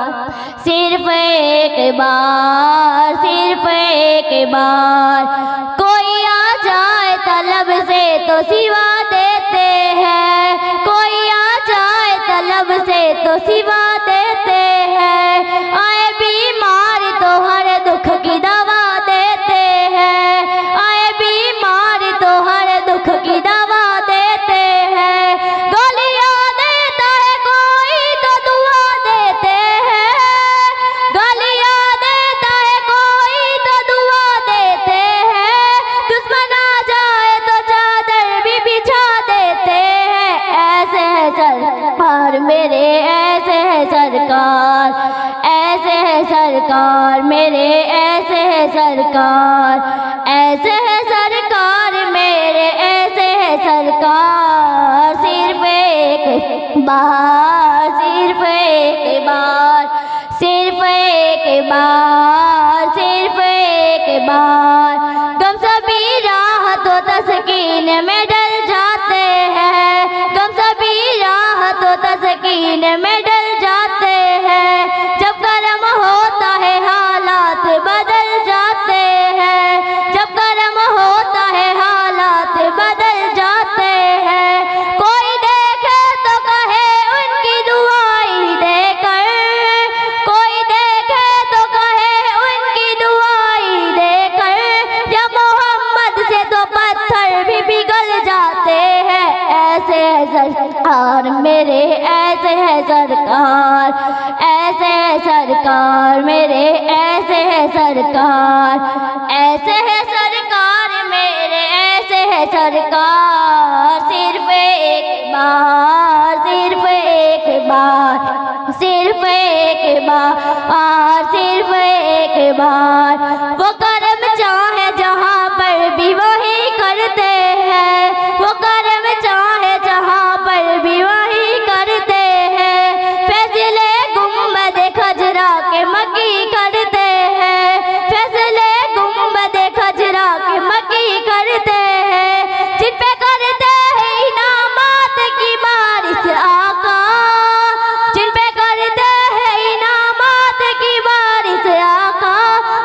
सिर्फ एक बार, सिर्फ एक बार कोई आ जाए तलब से तो सिवा देते हैं, कोई आ जाए तलब से तो सिवा देते हैं। आए बीमार तो हर दुख की दवा देते हैं, आए बीमार तो हर दुख की दवा देते हैं। गलियां देता है कोई तो दुआ देते हैं, गलियां देता है कोई तो दुआ देते हैं। दुश्मन आ जाए तो चादर भी बिछा देते हैं। ऐसे है सरकार मेरे, ऐसे है सरकार, ऐसे है सरकार मेरे, ऐसे है सरकार, ऐसे है सरकार मेरे, ऐसे है सरकार। सिर्फ एक बार, सिर्फ एक बार, सिर्फ एक बार, सिर्फ एक बार गम सभी राहतों तस्कीन में डल जाते हैं, गम सभी राहतों तस्कीन में डल जाते हैं। जब कर्म होता है हालात बदल जाते हैं, जब कर्म होता है हालात बदल जाते हैं। कोई देखे तो कहे उनकी दुआई देकर, कोई देखे तो कहे उनकी दुआई देकर। या मोहम्मद से तो पत्थर भी पिघल जाते हैं। ऐसे है सरकार मेरे, ऐसे है सरकार, ऐसे है सरकार मेरे, ऐसे है सरकार, ऐसे है सरकार मेरे, ऐसे है सरकार। सिर्फ एक बार, सिर्फ एक बार, सिर्फ एक बार, सिर्फ एक बार वो कर्म चाहे जहाँ पर भी वही करते हैं, वो कर्म चाहे जहाँ पर भी वही करते हैं। फैसले गुंबद खजरा के मकी करते हैं, फैसले गुंबद खजरा के मकी करते हैं। जिन पे करते हैं इनामात की बारिश आका, जिन पे करते हैं इनामात की बारिश आका,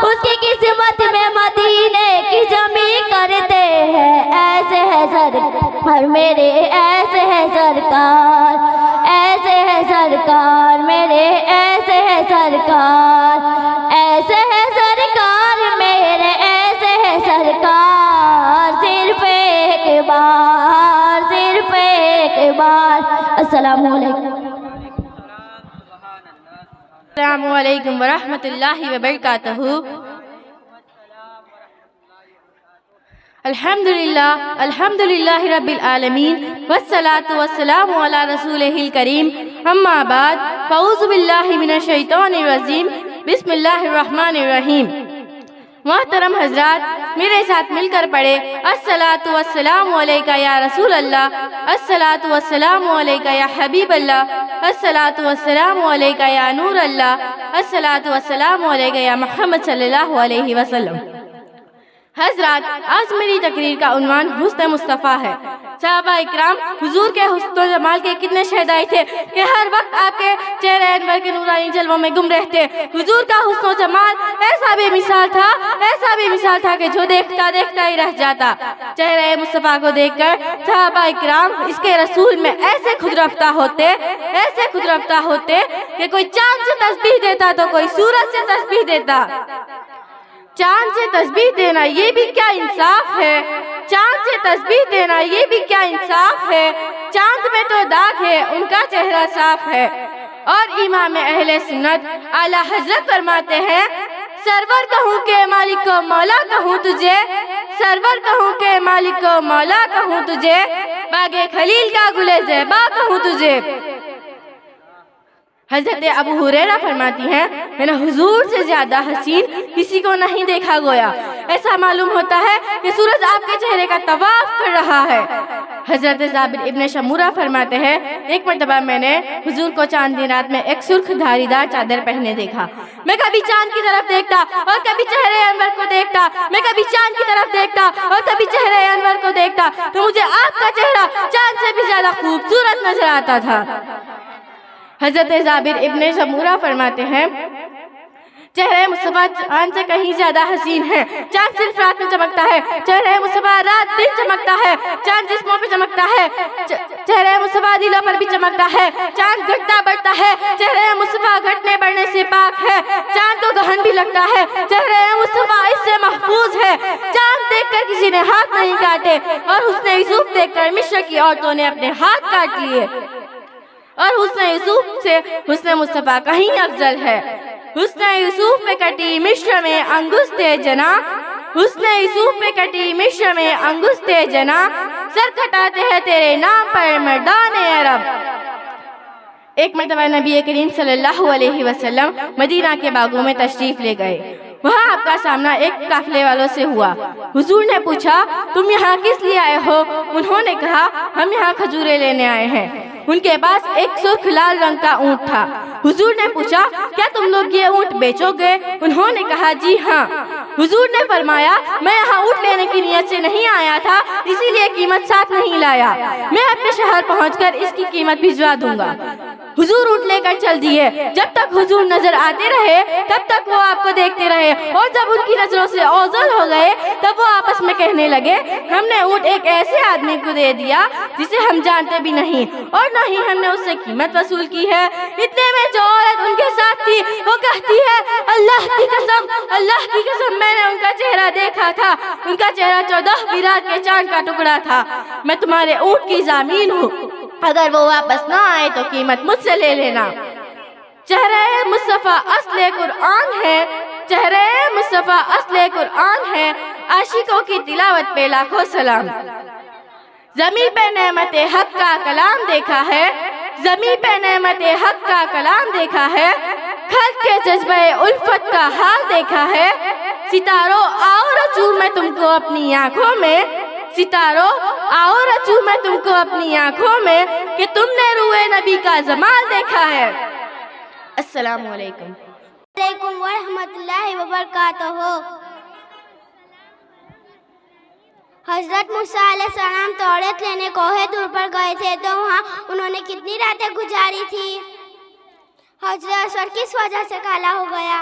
उसकी किस्मत में मदीने की जमी करते हैं। ऐसे है सरकार मेरे, ऐसे है सरकार, ऐसे है सरकार मेरे, ऐसे है सरकार, ऐसे है सरकार मेरे, ऐसे है सरकार। सिर्फ एक बार, सिर्फ एक बार। अस्सलामु अलैकुम। अस्सलामु अलैकुम वरहमतुल्लाहि वबरकातुहू। अल्हम्दुलिल्लाह रब्बिल आलमीन वस्सलातु वस्सलामु अला रसूलिहिल करीम अम्मा बाद फ़ऊज़ु बिल्लाहि मिनश शैतानिर रजीम बिस्मिल्लाहिर रहमानिर रहीम। मोहतरम हजरात, मेरे साथ मिलकर पढ़े अस्सलातु वस्सलामु अलैका या रसूल अल्लाह, अस्सलातु वस्सलामु अलैका या हबीब अल्लाह, अस्सलातु वस्सलामु अलैका या नूर अल्लाह, अस्सलातु वस्सलामु अलैका या मोहम्मद सल्लल्लाहु अलैहि वसल्लम। हजरात, आज मेरी तकरीर का उन्वान हुस्न मुस्तफ़ा है। सहाबा इकराम हुजूर के हुस्न जमाल के कितने शहदाई थे कि हर वक्त आपके चेहरे अनवर के नूरानी जलवों में गुम रहते। हुजूर का हुस्न जमाल ऐसा बेमिसाल था कि जो देखता देखता ही रह जाता। चेहरे मुस्तफ़ा को देखकर सहाबा इकराम इसके रसूल में ऐसे खुद रफ्ता होते कि कोई चांद से तस्बीह देता तो कोई सूरज से तस्बीह देता। चांद से तस्बीह देना ये भी क्या इंसाफ है, चांद से तस्बीह देना ये भी क्या इंसाफ है। चांद में तो दाग है, उनका चेहरा साफ है। और इमाम अहले सुन्नत आला हजरत फरमाते हैं, सरवर कहूँ के मालिक को मौला कहूँ तुझे, सरवर कहूँ के मालिक को मौला कहूँ तुझे, बागे खलील का गुले ज़ेबा कहूँ तुझे। हजरत अबू हुरैरा फरमाती हैं, मैंने हुजूर से ज्यादा हसीन किसी को नहीं देखा गोया। ऐसा मालूम होता है कि सूरज आपके चेहरे का तवाफ कर रहा है। हजरत जाबिर इब्न शमूरा फरमाते हैं, एक मरतबा मैंने हुजूर को चांदनी रात में एक सुर्ख धारीदार चादर पहने देखा। मैं कभी चांद की तरफ देखता और कभी चेहरे अनवर को देखता, मैं कभी चांद की तरफ देखता और कभी चेहरे अनवर को देखता, तो मुझे आपका चेहरा चांद से भी ज्यादा खूबसूरत नजर आता था। हजरत जाबिर इब्न शमूरा फरमाते हैं, चेहरे मुस्तफ़ा चांद से कहीं ज्यादा हसीन है। चांद सिर्फ रात में चमकता है, चेहरे मुस्तफ़ा रात दिन चमकता है। चांद जिस्मों पे चमकता है, चेहरे मुस्तफ़ा दिलों पर भी चमकता है। चांद घटता बढ़ता है, चेहरे मुस्तफ़ा घटने बढ़ने से पाक है। चांद तो गहन भी लगता है, चेहरे मुस्तफ़ा इससे महफूज है। चांद देखकर किसी ने हाथ नहीं काटे और हुस्न यूसुफ देखकर मिस्र की औरतों ने अपने हाथ काट लिए। और हुस्न यूसुफ से हुस्न मुस्तफ़ा कहीं अफजल है। हुस्न यूसुफ पे कटी मिस्र में अंगुस्ते जना, हुस्न यूसुफ पे कटी मिस्र में अंगुस्ते जना, सर खटाते हैं तेरे नाम पर मर्दाने अरब। एक मरतबा नबी करीम सल्लल्लाहु अलैहि वसल्लम मदीना के बागों में तशरीफ ले गए। वहाँ आपका सामना एक काफिले वालों से हुआ। हुजूर ने पूछा, तुम यहाँ किस लिए आए हो? उन्होंने कहा, हम यहाँ खजूरें लेने आए हैं। उनके पास एक सुर्ख लाल रंग का ऊँट था। हुजूर ने पूछा, क्या तुम लोग ये ऊँट बेचोगे? उन्होंने कहा, जी हाँ। हुजूर ने फरमाया, मैं यहाँ ऊँट लेने की नियत से नहीं आया था, इसीलिए कीमत साथ नहीं लाया। मैं अपने शहर पहुँचकर इसकी कीमत भिजवा दूंगा। हुजूर ऊँट लेकर चल दिए। जब तक हुजूर नजर आते रहे तब तक वो आपको देखते रहे, और जब उनकी नजरों से ओझल हो गए तब वो आपस में कहने लगे, हमने ऊँट एक ऐसे आदमी को दे दिया जिसे हम जानते भी नहीं और न ही हमने उससे कीमत वसूल की है। इतने में जो औरत उनके साथ थी वो कहती है, अल्लाह की कसम मैंने उनका चेहरा देखा था। उनका चेहरा 14 विरात के चांद का टुकड़ा था। मैं तुम्हारे ऊँट की जामीन हूँ, अगर वो वापस ना आए तो कीमत मुझसे ले लेना। चेहरे मुस्तफ़ा असले कुरान है, चेहरे मुस्तफ़ा असले कुरान है। आशिकों की तिलावत पे लाखों सलाम। ज़मीं पे नेमते हक का कलाम देखा है, ज़मीं पे नेमते हक का कलाम देखा है। खल्क के जज्बे उल्फत का हाल देखा है। सितारों आओ रचूं मैं तुमको अपनी आँखों में, सितारों आओ रचूं मैं तुमको अपनी आँखों में, कि तुमने रूए नबी का जमाल देखा है। अस्सलामु अलैकुम व रहमतुल्लाहि व बरकातहू। हजरत मूसा अलैहिस्सलाम तौरात लेने कोहे दूर पर गए थे, तो वहाँ उन्होंने कितनी रातें गुजारी थी? हजरत सर किस वजह से काला हो गया?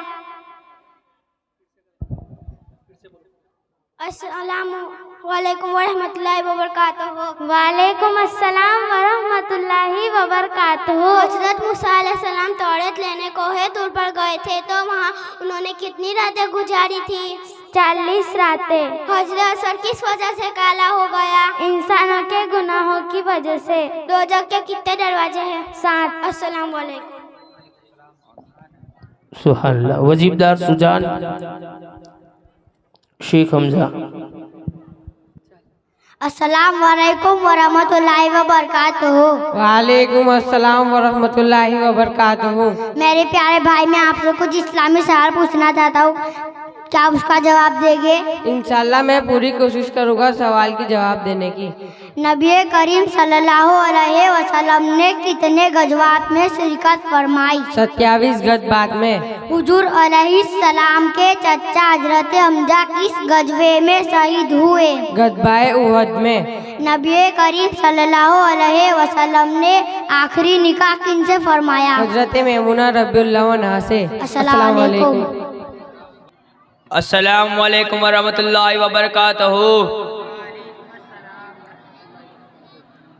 अस्सलामु वालेकुम वरहमतुल्लाहि वबरकातुहू। वालेकुम अस्सलाम वरहमतुल्लाहि वबरकातुहू। हजरत मूसा अलैहिस्सलाम तौरात लेने कोहे दूर पर गए थे, तो वहाँ उन्होंने कितनी रातें गुजारी थी? 40 रातें। हजरत सर किस वजह से काला हो गया? इंसानों के गुनाहों की वजह से। दोज़ख के कितने दरवाजे हैं? 7। अस्सलाम वालेकुम। सुभान अल्लाह। वजीबदार सुजान शेख हमजा। अस्सलाम वालेकुम वरहमतुल्लाहि वबरकातुहू। वालेकुम अस्सलाम वरहमतुल्लाहि वबरकातुहू। मेरे प्यारे भाई, मैं आपसे कुछ इस्लामी सवाल पूछना चाहता हूँ, क्या उसका जवाब देंगे? इंशाल्लाह मैं पूरी कोशिश करूँगा सवाल की जवाब देने की। नबी करीम सल्लल्लाहु अलैहि वसल्लम ने कितने गज़वात में शिरकत फरमाई? 27 गज़वात में। हुजूर अलैहिस्सलाम के चचा हजरत हमजा किस गज़वे में शहीद हुए? गज़वाए उहद में। नबी करीम सल्लल्लाहु अलैहि वसल्लम ने आखिरी निकाह किनसे फरमाया? हजरत मैमुना रज़ियल्लाहु अन्हा से। अस्सलाम वालेकुम। अस्सलाम वालेकुम वरहमतुल्लाहि वबरकातुहू।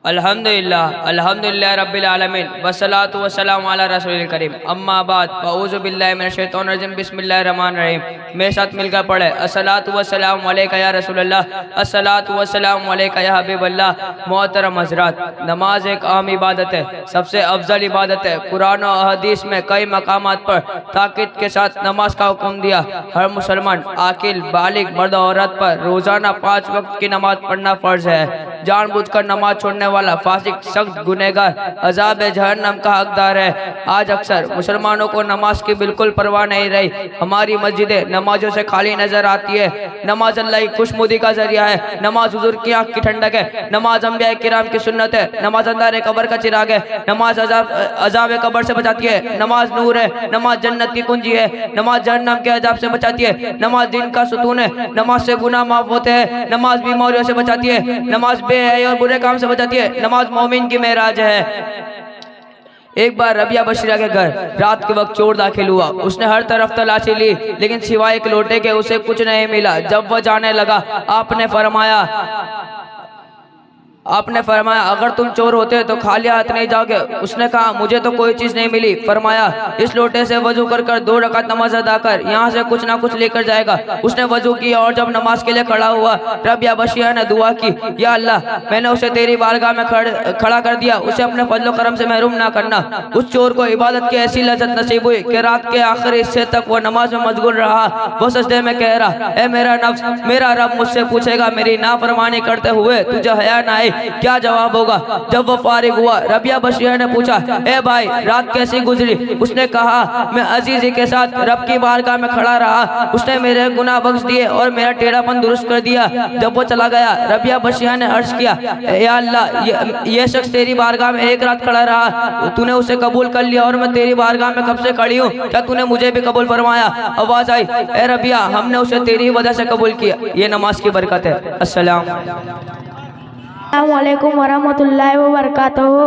अल्हम्दुलिल्लाह अल्हम्दुलिल्लाह रब्बिल आलमीन वस्सलातु वस्सलामु अला रसूलिल करीम अम्मा बाद फ़अऊज़ु बिल्लाहि मिनश शैतानिर रजीम बिस्मिल्लाहिर रहमानिर रहीम। मेरे साथ मिलकर पढ़े अस्सलातु वस्सलामु अलैका या रसूलल्लाह, अस्सलातु वस्सलामु अलैका या हबीबल्लाह। मोहतरम हज़रात, नमाज एक अहम इबादत है, सबसे अफजल इबादत है। कुरान और हदीस में कई मकामात पर ताकीद के साथ नमाज का हुक्म दिया। हर मुसलमान आकिल बालिग मर्द औरत पर रोज़ाना 5 वक्त की नमाज पढ़ना फ़र्ज है। जानबूझकर नमाज छोड़ने वाला फासिक सख्त गुनहगार अज़ाब जहन्नम का हकदार है। आज अक्सर मुसलमानों को नमाज की बिल्कुल परवाह नहीं रही। हमारी मस्जिदें नमाजों से खाली नजर आती है। नमाज अल्लाह की खुशनुदी का जरिया है। नमाज हुजूर की आँख की ठंडक है। नमाज अंबिया किराम की सुन्नत है। नमाज अंधारे कब्र का चिराग है। नमाज अजाब कब्र से बचाती है। नमाज नूर है। नमाज जन्नत की कुंजी है। नमाज जहन्नम के अजाब से बचाती है। नमाज दिन का सुतून है। नमाज से गुनाह माफ होते हैं। नमाज बीमारियों से बचाती है। नमाज बेहयाई और बुरे काम से बचाती है। नमाज मोमिन की मेराज है। एक बार रबिया बशीरा के घर रात के वक्त चोर दाखिल हुआ। उसने हर तरफ तलाशी ली, लेकिन सिवाय एक लोटे के उसे कुछ नहीं मिला। जब वह जाने लगा, आपने फरमाया अगर तुम चोर होते तो खाली हाथ नहीं जाओगे। उसने कहा मुझे तो कोई चीज नहीं मिली। फरमाया इस लोटे से वजू कर 2 रकात नमाज अदा कर, यहाँ से कुछ ना कुछ लेकर जाएगा। उसने वजू किया और जब नमाज के लिए खड़ा हुआ, रबिया बशीरा ने दुआ की, या अल्लाह, मैंने उसे तेरी बारगाह में खड़ा कर दिया, उसे अपने फजलो करम से महरूम ना करना। उस चोर को इबादत की ऐसी लज्जत नसीब हुई कि रात के आखिरी हिस्से तक वह नमाज में मशगूल रहा। वो सजदे में कह रहा, ए मेरा नफ्स, मेरा रब मुझसे पूछेगा मेरी नाफरमानी करते हुए तुझे हया ना आई, क्या जवाब होगा? जब वो फारिग हुआ, रबिया बशीरा ने पूछा, ए भाई, रात कैसी गुजरी? उसने कहा, मैं अजीजी के साथ रब की बारगाह में खड़ा रहा। उसने मेरे गुनाह बख्श दिए और मेरा टेढ़ापन दुरुस्त कर दिया। जब वो चला गया, रबिया बशीरा ने अर्ज किया, या अल्लाह, ये शख्स तेरी बारगाह में 1 रात खड़ा रहा, तूने उसे कबूल कर लिया और मैं तेरी बारगाह में कब से खड़ी हूँ, क्या तूने मुझे भी कबूल फरमाया? आवाज आई, ए रबिया, हमने उसे तेरी वजह से कबूल किया। ये नमाज की बरकत है। अस्सलाम वालेकुम वरहमतुल्लाहि वबरकातुहू।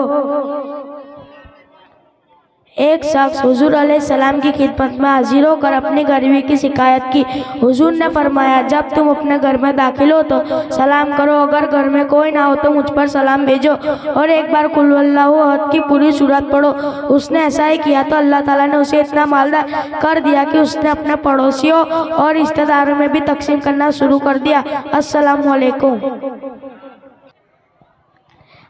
एक शख्स हुजूर अलैहिस्सलाम की खिदमत में हाजिर होकर अपनी गरीबी की शिकायत की। हुजूर ने फरमाया, जब तुम अपने घर में दाखिल हो तो सलाम करो, अगर घर में कोई ना हो तो मुझ पर सलाम भेजो और एक बार कुल हुवल्लाहु अहद की पूरी सूरत पढ़ो। उसने ऐसा ही किया तो अल्लाह ताला ने उसे इतना मालदार कर दिया कि उसने अपने पड़ोसियों और रिश्तेदारों में भी तकसीम करना शुरू कर दिया। अस्सलामु अलैकुम।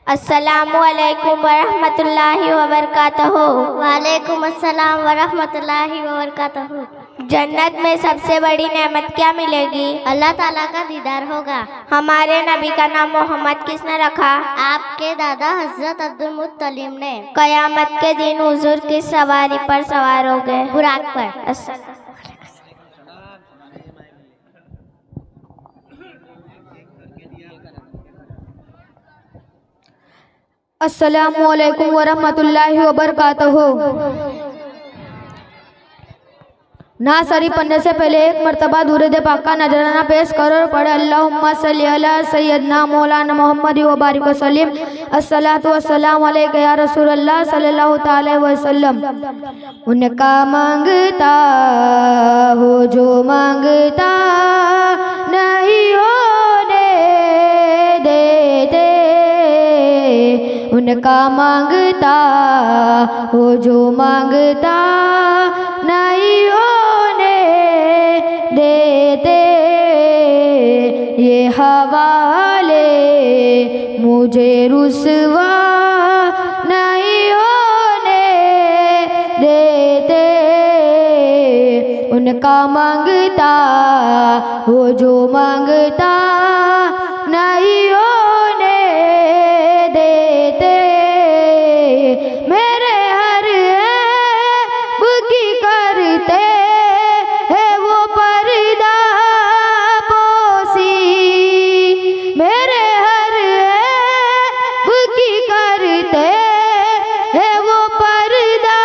अस्सलामु अलैकुम वरहमतुल्लाहि वबरकातुहू। वालेकुम अस्सलाम वरहमतुल्लाहि वबरकातुहू। जन्नत में सबसे बड़ी नेमत क्या मिलेगी? अल्लाह ताला का दीदार होगा। हमारे नबी का नाम मोहम्मद किसने रखा? आपके दादा हजरत अब्दुल मुत्तलिब ने। कयामत के दिन हुजूर किस सवारी पर सवार हो गए? बुराक पर। अस्सलामु अलैकुम वरहमतुल्लाहि वबरकातुहू। ना सरी पढ़ने से पहले एक मरतबा दुरूद पाक का नजराना पेश करो और पढ़े, अल्लाहुम्मा सल्ली अला सय्यदना मौलाना मोहम्मद व बारिक वसल्लिम। अस्सलातु वस्सलामु अलैका या रसूलल्लाह सल्लल्लाहु तआला अलैहि वसल्लम। उनका मांगता हो जो मांगता नहीं होने देते, उनका मांगता हो जो मांगता नहीं होने देते। ये हवाले मुझे रुसवा नहीं होने देते, उनका मांगता वो जो मांगता नहीं होने देते। मेरे हर ऐब की करते हैं वो पर्दा पोसी। मेरे हर ऐब की करते हैं वो पर्दा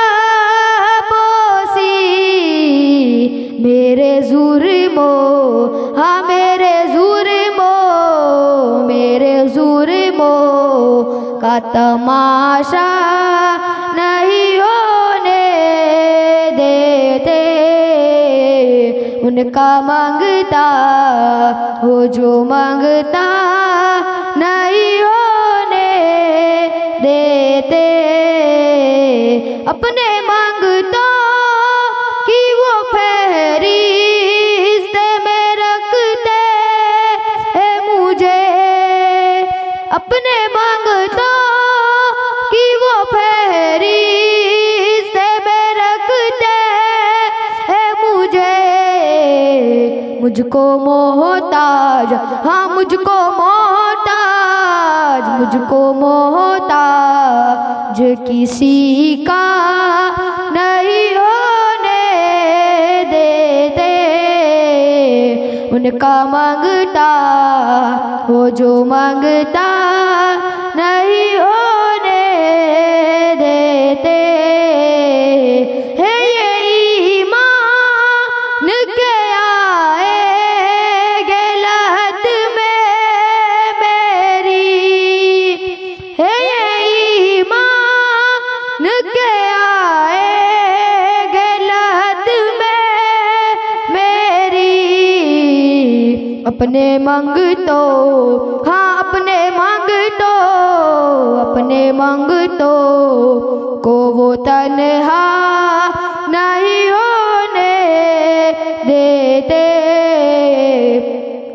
पोसी। मेरे जुर्मो हाँ मेरे जुर्मो का तमाशा नहीं होने देते। उनका मांगता वो जो मांगता नहीं होने देते। अपने मांगतों की वो फहरिस्त में रखते हैं मुझे। अपने मांगतों की वो फहरिस्त में रखते हैं मुझे। मुझको मोहताज हाँ मुझको मोहताज किसी का नहीं होने देते। उनका मांगता वो जो मांगता नहीं होने देते। है ये ईमान के आएगे लहद में मेरी। है ये ईमान के आएगे लहद में मेरी। अपने मांगतो हाँ अपने मांगतो को वो तन्हा नहीं होने देते।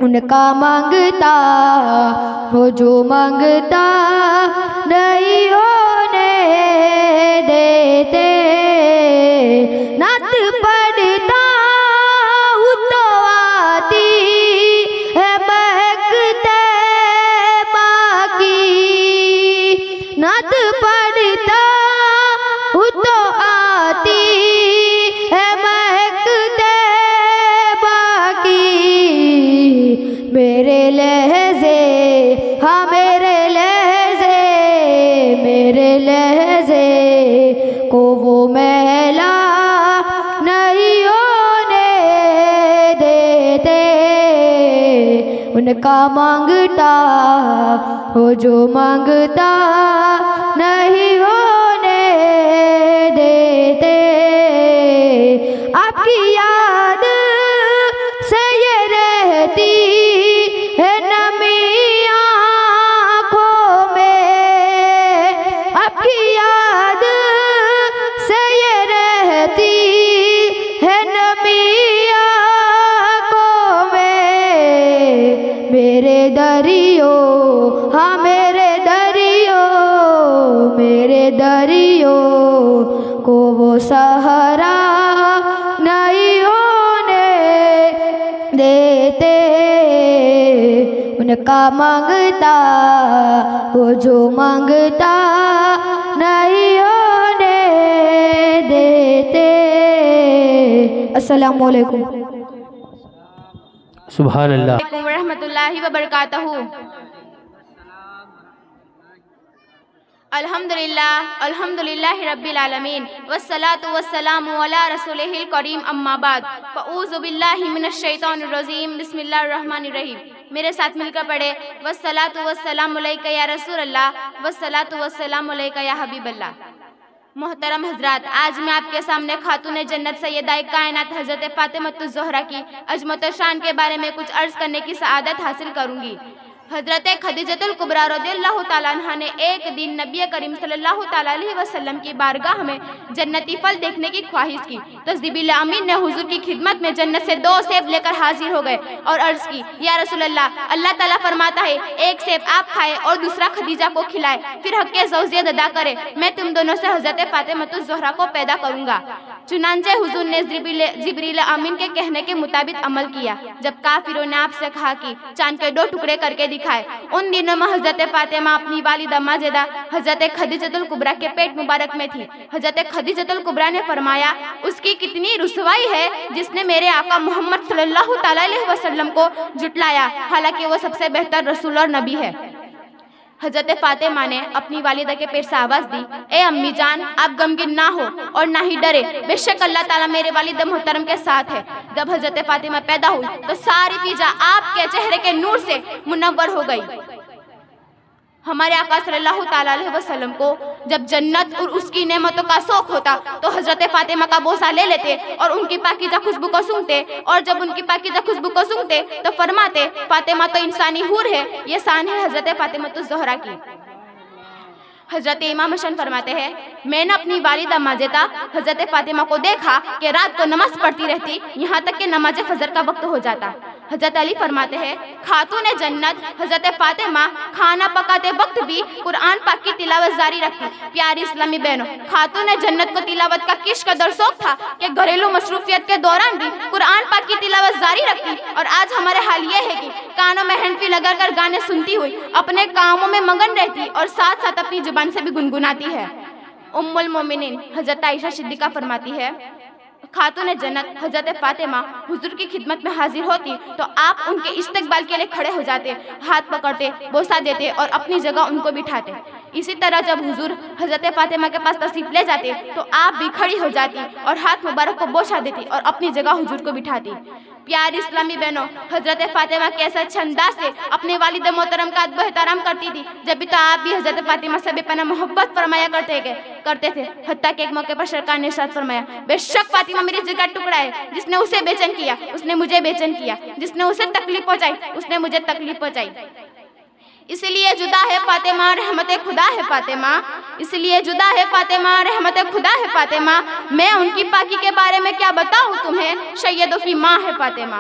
उनका मांगता वो जो मांगता नहीं होने देते। नात पढ़ता हूँ तो आती है महकते बाकी। नात पढ़ता हूँ तो आती है महकते बाकी। मेरे लहज़े हाँ मेरे लहज़े को वो मैला नहीं होने देते। उनका मांगता वो जो मांगता नहीं होने देते। आपकी याद से ये रहती है नमी आँखों में। आपकी याद से ये रहती है नमी आँखों में। मेरे दरियो हाँ मेरे दरियो को वो सहारा नहीं होने देते। उनका मांगता वो जो मांगता नहीं होने देते। अस्सलामु अलैकुम। सुभान अल्लाह। रहमतुल्लाहि व बरकातहू। अल्हम्दुलिल्लाह रब्बिल आलमीन वस्सलातु वस्सलामु अला रसूलिहिल करीम अम्मा बाद फ़ऊज़ु बिल्लाहि मिनश शैतानिर रजीम बिस्मिल्लाहिर रहमानिर रहीम। मेरे साथ मिलकर पढ़े वस्सलातु वस्सलामु अलैका या रसूल अल्लाह वस्सलातु वस्सलामु अलैका या हबीब अल्लाह। मोहतरम हजरात, आज मैं आपके सामने खातून जन्नत सैयदा कायनात हजरत फातिमतुज़ ज़हरा की अजमत शान के बारे में कुछ अर्ज करने की सआदत हासिल करूंगी। हजरत खदीजतुल कुबरा रज़ियल्लाहु ताला अन्हा ने एक दिन नबी करीम सल्लल्लाहु ताला अलैहि वसल्लम की बारगाह में जन्नती फल देखने की ख्वाहिश की तो जिब्रील अमीन ने हुजूर की खिदमत में जन्नत से 2 सेब लेकर हाजिर हो गए और अर्ज की, या रसूल अल्लाह, अल्लाह ताला फरमाता है एक सेब आप खाए और दूसरा खदीजा को खिलाए, फिर हक़ ज़ौजियत अदा करे, मैं तुम दोनों से हजरत फातिमतुज़ ज़हरा को पैदा करूंगा। चुनांचे हुजूर ने जिब्रील अमीन के कहने के मुताबिक अमल किया। जब काफिरों ने आपसे कहा कि चांद के 2 टुकड़े करके दिखाए, उन दिनों में हजरत फातिमा अपनी वालिदा माजिदा हजरत खदीजतुल कुबरा के पेट मुबारक में थी। हजरत खदीजतुल कुबरा ने फरमाया, उसकी कितनी रुसवाई है जिसने मेरे आका मोहम्मद सल्लल्लाहु अलैहि वसल्लम को जुटलाया, हालांकि वो सबसे बेहतर रसूल और नबी है। हजरत फातिमा ने अपनी वालिदा के पेट से आवाज़ दी, ए अम्मी जान, आप गमगीन ना हो और ना ही डरे, बेशक अल्लाह ताला मेरे वालिद मोहतरम के साथ है। जब हजरत फातिमा पैदा हुई तो सारी फिजा आपके चेहरे के नूर से मुनव्वर हो गई। हमारे आका सल्लल्लाहु अलैहि वसल्लम को जब जन्नत और उसकी नेमतों का शौक होता तो हजरत फातिमा का बोसा ले लेते और उनकी पाकीज़ा खुशबू को सूंघते, और जब उनकी पाकीज़ा खुशबू को सूंघते तो फरमाते, फातिमा तो इंसानी हूर है, ये शान है हजरत फातिमा तो ज़हरा की। हजरत इमाम हसन फरमाते हैं, मैंने अपनी वालिदा माजिदा हजरत फातिमा को देखा कि रात को नमाज पढ़ती रहती, यहाँ तक कि नमाज फजर का वक्त हो जाता। हजरत अली फरमाते हैं, खातून जन्नत हजरत फातिमा खाना पकाते वक्त भी कुरान पाक की तिलावत जारी रखती। प्यारी इस्लामी बहनों, खातून जन्नत को तिलावत का किस कदर शौक था कि घरेलू मसरूफियत के दौरान भी कुरान पाक की तिलावत जारी रखती। और आज हमारे हाल ये है कि कानों में हैंडफ्री लगाकर गाने सुनती हुई अपने कामों में मगन रहती और साथ साथ अपनी जुबान से भी गुनगुनाती है। उम्मुल मोमिनीन हजरत आयशा सिद्दीका फरमाती है, खातून जन्नत हजरत फातिमा हुजूर की खिदमत में हाजिर होती तो आप उनके इस्तकबाल के लिए खड़े हो जाते, हाथ पकड़ते, बोसा देते और अपनी जगह उनको बिठाते। इसी तरह जब हुजूर हजरत फातिमा के पास तशरीफ ले जाते तो आप भी खड़ी हो जाती और हाथ मुबारक को बोसा देती और अपनी जगह हुजूर को बिठाती। प्यारी इस्लामी बहनों, हजरत फातिमा कैसे अच्छे अंदाज से अपने वालिद मोहतरम का अदब एहतराम करती थी, जब भी तो आप भी हजरत फातिमा से बेपनाह मोहब्बत फरमाया करते थे। हत्ता के एक मौके पर सरकार ने इरशाद फरमाया, बेशक फातिमा मेरी जिगर का टुकड़ा है, जिसने उसे बेचैन किया उसने मुझे बेचैन किया, जिसने उसे तकलीफ पहुंचाई उसने मुझे तकलीफ पहुंचाई। इसलिए जुदा है फातिमा रहमत खुदा है फातिमा, इसलिए जुदा है फातिमा रहमत खुदा है फातिमा। मैं उनकी पाकी के बारे में क्या बताऊं तुम्हें, सैयदों की माँ है फातिमा।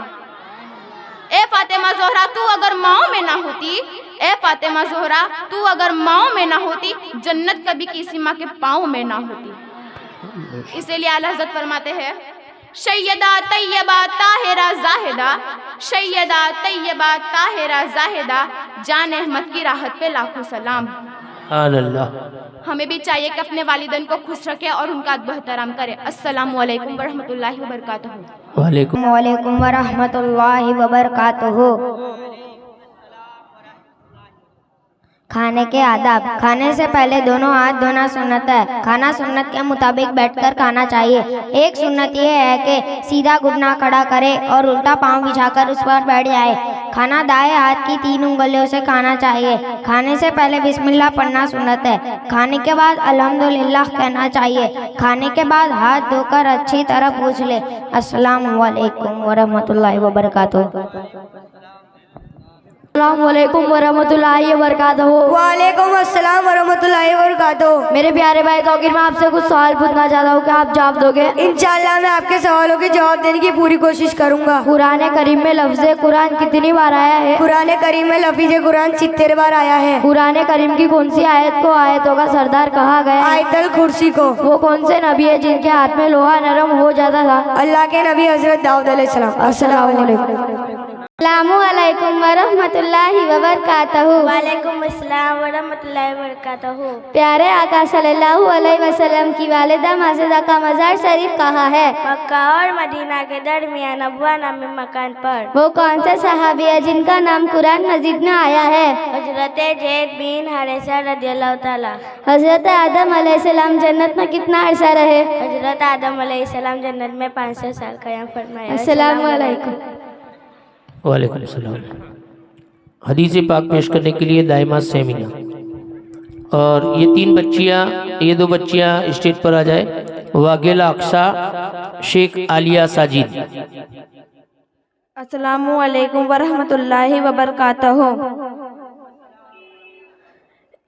ए फातिमा ज़ोहरा तू अगर माओ में ना होती, ए फातिमा ज़ोहरा तू अगर माओ में ना होती, जन्नत कभी किसी माँ के पाँव में ना होती। इसलिए आला हज़रत फरमाते हैं, सैयदा तैयबा ताहिरा जाहिदा, सैयदा तैयबा ताहिरा जाहिदा, जान अहमद की राहत पे लाखों सलाम। अल्लाह। हमें भी चाहिए कि अपने वालिदैन को खुश रखें और उनका अदब एहतराम करें। अस्सलामु अलैकुम वरहमतुल्लाहि वबरकातुहू। वालेकुम वरहमतुल्लाहि वबरकातुहू। खाने के आदाब। खाने से पहले दोनों हाथ धोना सुन्नत है। खाना सुन्नत के मुताबिक बैठकर खाना चाहिए। एक सुन्नत यह है कि सीधा घुटना खड़ा करे और उल्टा पांव बिछाकर उस पर बैठ जाए। खाना दाएं हाथ की 3 उंगलियों से खाना चाहिए। खाने से पहले बिस्मिल्लाह पढ़ना सुन्नत है। खाने के बाद अल्हम्दुलिल्लाह कहना चाहिए। खाने के बाद हाथ धोकर अच्छी तरह पूछ ले, अस्सलामु अलैकुम वरहमतुल्लाहि वबरकातुहू। अस्सलामुअलैकुम वरहमतुल्लाहि वबरकातुहू। वालेकुम अस्सलाम वरहमतुल्लाहि वबरकातुहू। मेरे प्यारे भाई तौकीर, मैं आपसे कुछ सवाल पूछना चाहता हूँ, क्या आप जवाब दोगे? इंशाअल्लाह मैं आपके सवालों के जवाब देने की पूरी कोशिश करूंगा। कुरान करीम में लफ्ज़ कुरान कितनी बार आया है? कुरान करीम में लफ्ज़ कुरान 70 बार आया है। कुरान करीम की कौन सी आयत को आयतों का सरदार कहा गया? आयतल कुर्सी को। वो कौन से नबी है जिनके हाथ में लोहा नरम हो जाता था? अल्लाह के नबी हजरत दाऊद अलैहिस्सलाम। अस्सलामु अलैकुम। अस्सलामुअलैकुम वरहमतुल्लाहि वबरकातुहू। वालेकुम अस्सलाम वरहमतुल्लाहि वबरकातुहू। प्यारे आका सल्लल्लाहु अलैहि वसल्लम की वालिदा माजिदा का मज़ार शरीफ कहाँ है? मक्का और मदीना के दरमियान अबवा नामी मकान पर। वो कौन सा सहाबी है जिनका नाम कुरान मजीद में आया है? हजरत ज़ैद बिन हारिसा रदियल्लाहु ताला। हजरत आदम अलैहिस्सलाम जन्नत में कितना अरसा रहे? हजरत आदम अलैहिस्सलाम जन्नत में 500 साल कयाम फरमाया। अस्सलामु अलैकुम। वालेकुम सलाम। हदीस पाक पेश करने के लिए दाइमा सेमिना, और ये 3 बच्चियाँ, ये 2 बच्चियाँ स्टेज पर आ जाए। वागेला अक्सा, शेख आलिया साजिद। अस्सलामु अलैकुम वरहमतुल्लाहि वबरकातुहू।